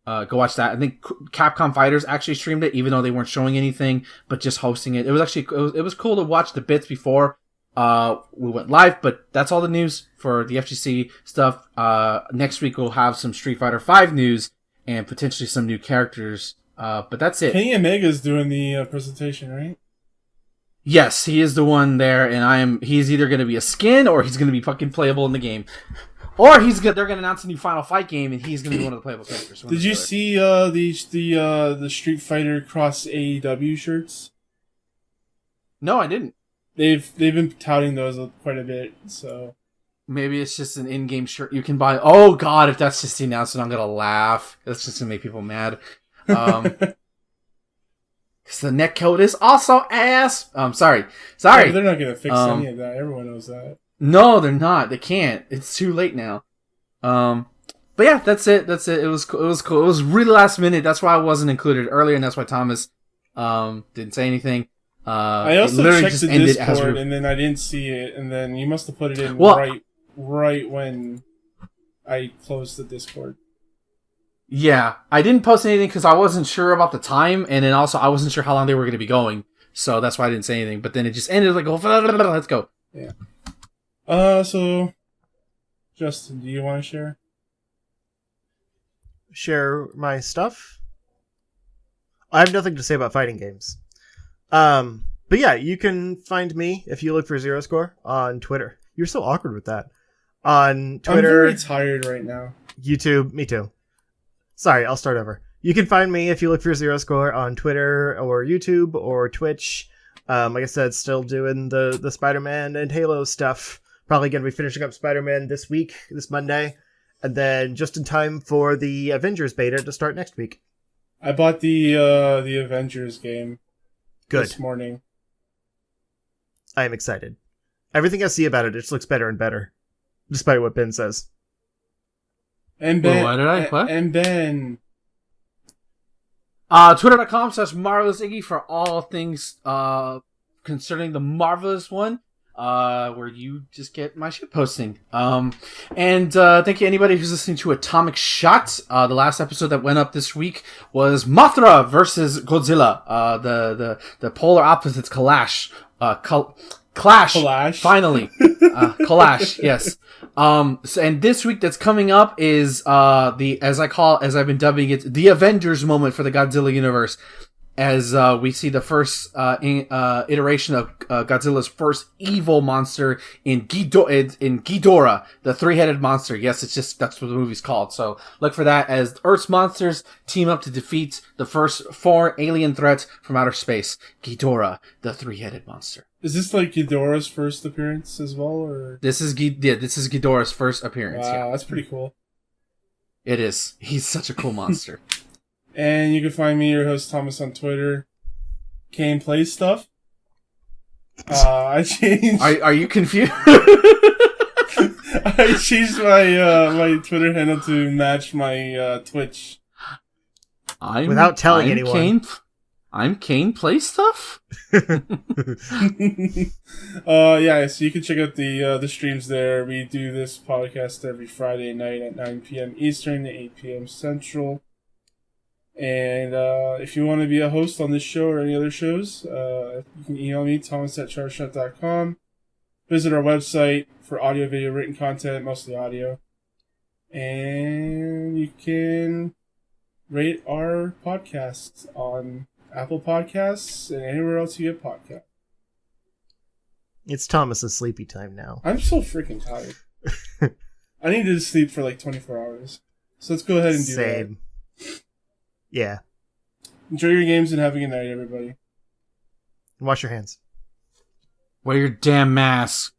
C: think Capcom Fighters actually streamed it, even though they weren't showing anything, but just hosting it. It was cool to watch the bits before we went live, but that's all the news for the FGC stuff. Next week we'll have some Street Fighter V news and potentially some new characters. But that's it.
A: Kenny Omega's doing the presentation, right?
C: Yes, he is the one there, and he's either going to be a skin or he's going to be fucking playable in the game. Or they're going to announce a new Final Fight game, and he's going to be one of the playable characters.
A: Did you see the Street Fighter Cross AEW shirts?
C: No, I didn't.
A: They've been touting those quite a bit, so
C: maybe it's just an in-game shirt you can buy. Oh god, if that's just the announcement, I'm gonna laugh. That's just gonna make people mad. Because the netcode is also ass. Sorry.
A: Yeah, they're not gonna fix any of that. Everyone knows that.
C: No, they're not. They can't. It's too late now. But yeah, that's it. It was cool. It was really last minute. That's why I wasn't included earlier, and that's why Thomas didn't say anything.
A: I also checked the Discord, and then I didn't see it, and then you must have put it in right when I closed the Discord.
C: Yeah, I didn't post anything because I wasn't sure about the time, and then also I wasn't sure how long they were going to be going, so that's why I didn't say anything. But then it just ended like, let's go.
A: Yeah. So, Justin, do you want to share?
B: Share my stuff? I have nothing to say about fighting games. But yeah, you can find me if you look for Zero Score on Twitter. You're so awkward with that. On Twitter.
A: I'm very tired right now.
B: YouTube, me too. Sorry, I'll start over. You can find me if you look for Zero Score on Twitter or YouTube or Twitch. Like I said, still doing the Spider-Man and Halo stuff. Probably going to be finishing up Spider-Man this Monday. And then just in time for the Avengers beta to start next week.
A: I bought the Avengers game.
B: Good.
A: This morning.
B: I am excited. Everything I see about it just looks better and better. Despite what Ben says.
A: And Ben.
C: What?
A: And Ben.
C: Twitter.com/Marvelous Iggy for all things concerning the Marvelous One. Where you just get my shit posting. And thank you anybody who's listening to Atomic Shot. The last episode that went up this week was Mothra versus Godzilla. The polar opposites clash. Clash. Finally. Clash, yes. And this week that's coming up is as I've been dubbing it, the Avengers moment for the Godzilla universe. as we see the first iteration of Godzilla's first evil monster in Ghidorah, the three-headed monster. Yes, that's what the movie's called. So look for that as Earth's monsters team up to defeat the first 4 alien threats from outer space. Ghidorah, the three-headed monster.
A: Is this like Ghidorah's first appearance as well, or
C: This is Ghidorah's first appearance.
A: wow,
C: Yeah.
A: that's pretty cool.
C: It is. He's such a cool monster.
A: And you can find me, your host Thomas, on Twitter. Kane Plays Stuff. I changed.
C: Are you confused?
A: I changed my my Twitter handle to match my Twitch.
B: Without telling anyone.
C: I'm Kane Play Stuff.
A: Yeah, so you can check out the streams there. We do this podcast every Friday night at 9 p.m. Eastern, 8 p.m. Central. And if you want to be a host on this show or any other shows, you can email me, thomas@charshot.com. Visit our website for audio, video, written content, mostly audio. And you can rate our podcasts on Apple Podcasts and anywhere else you get podcasts.
B: It's Thomas's sleepy time now.
A: I'm so freaking tired. I need to sleep for like 24 hours. So let's go ahead and do
B: Same. Yeah.
A: that. Enjoy your games and have a good night, everybody.
B: Wash your hands.
C: Wear your damn mask.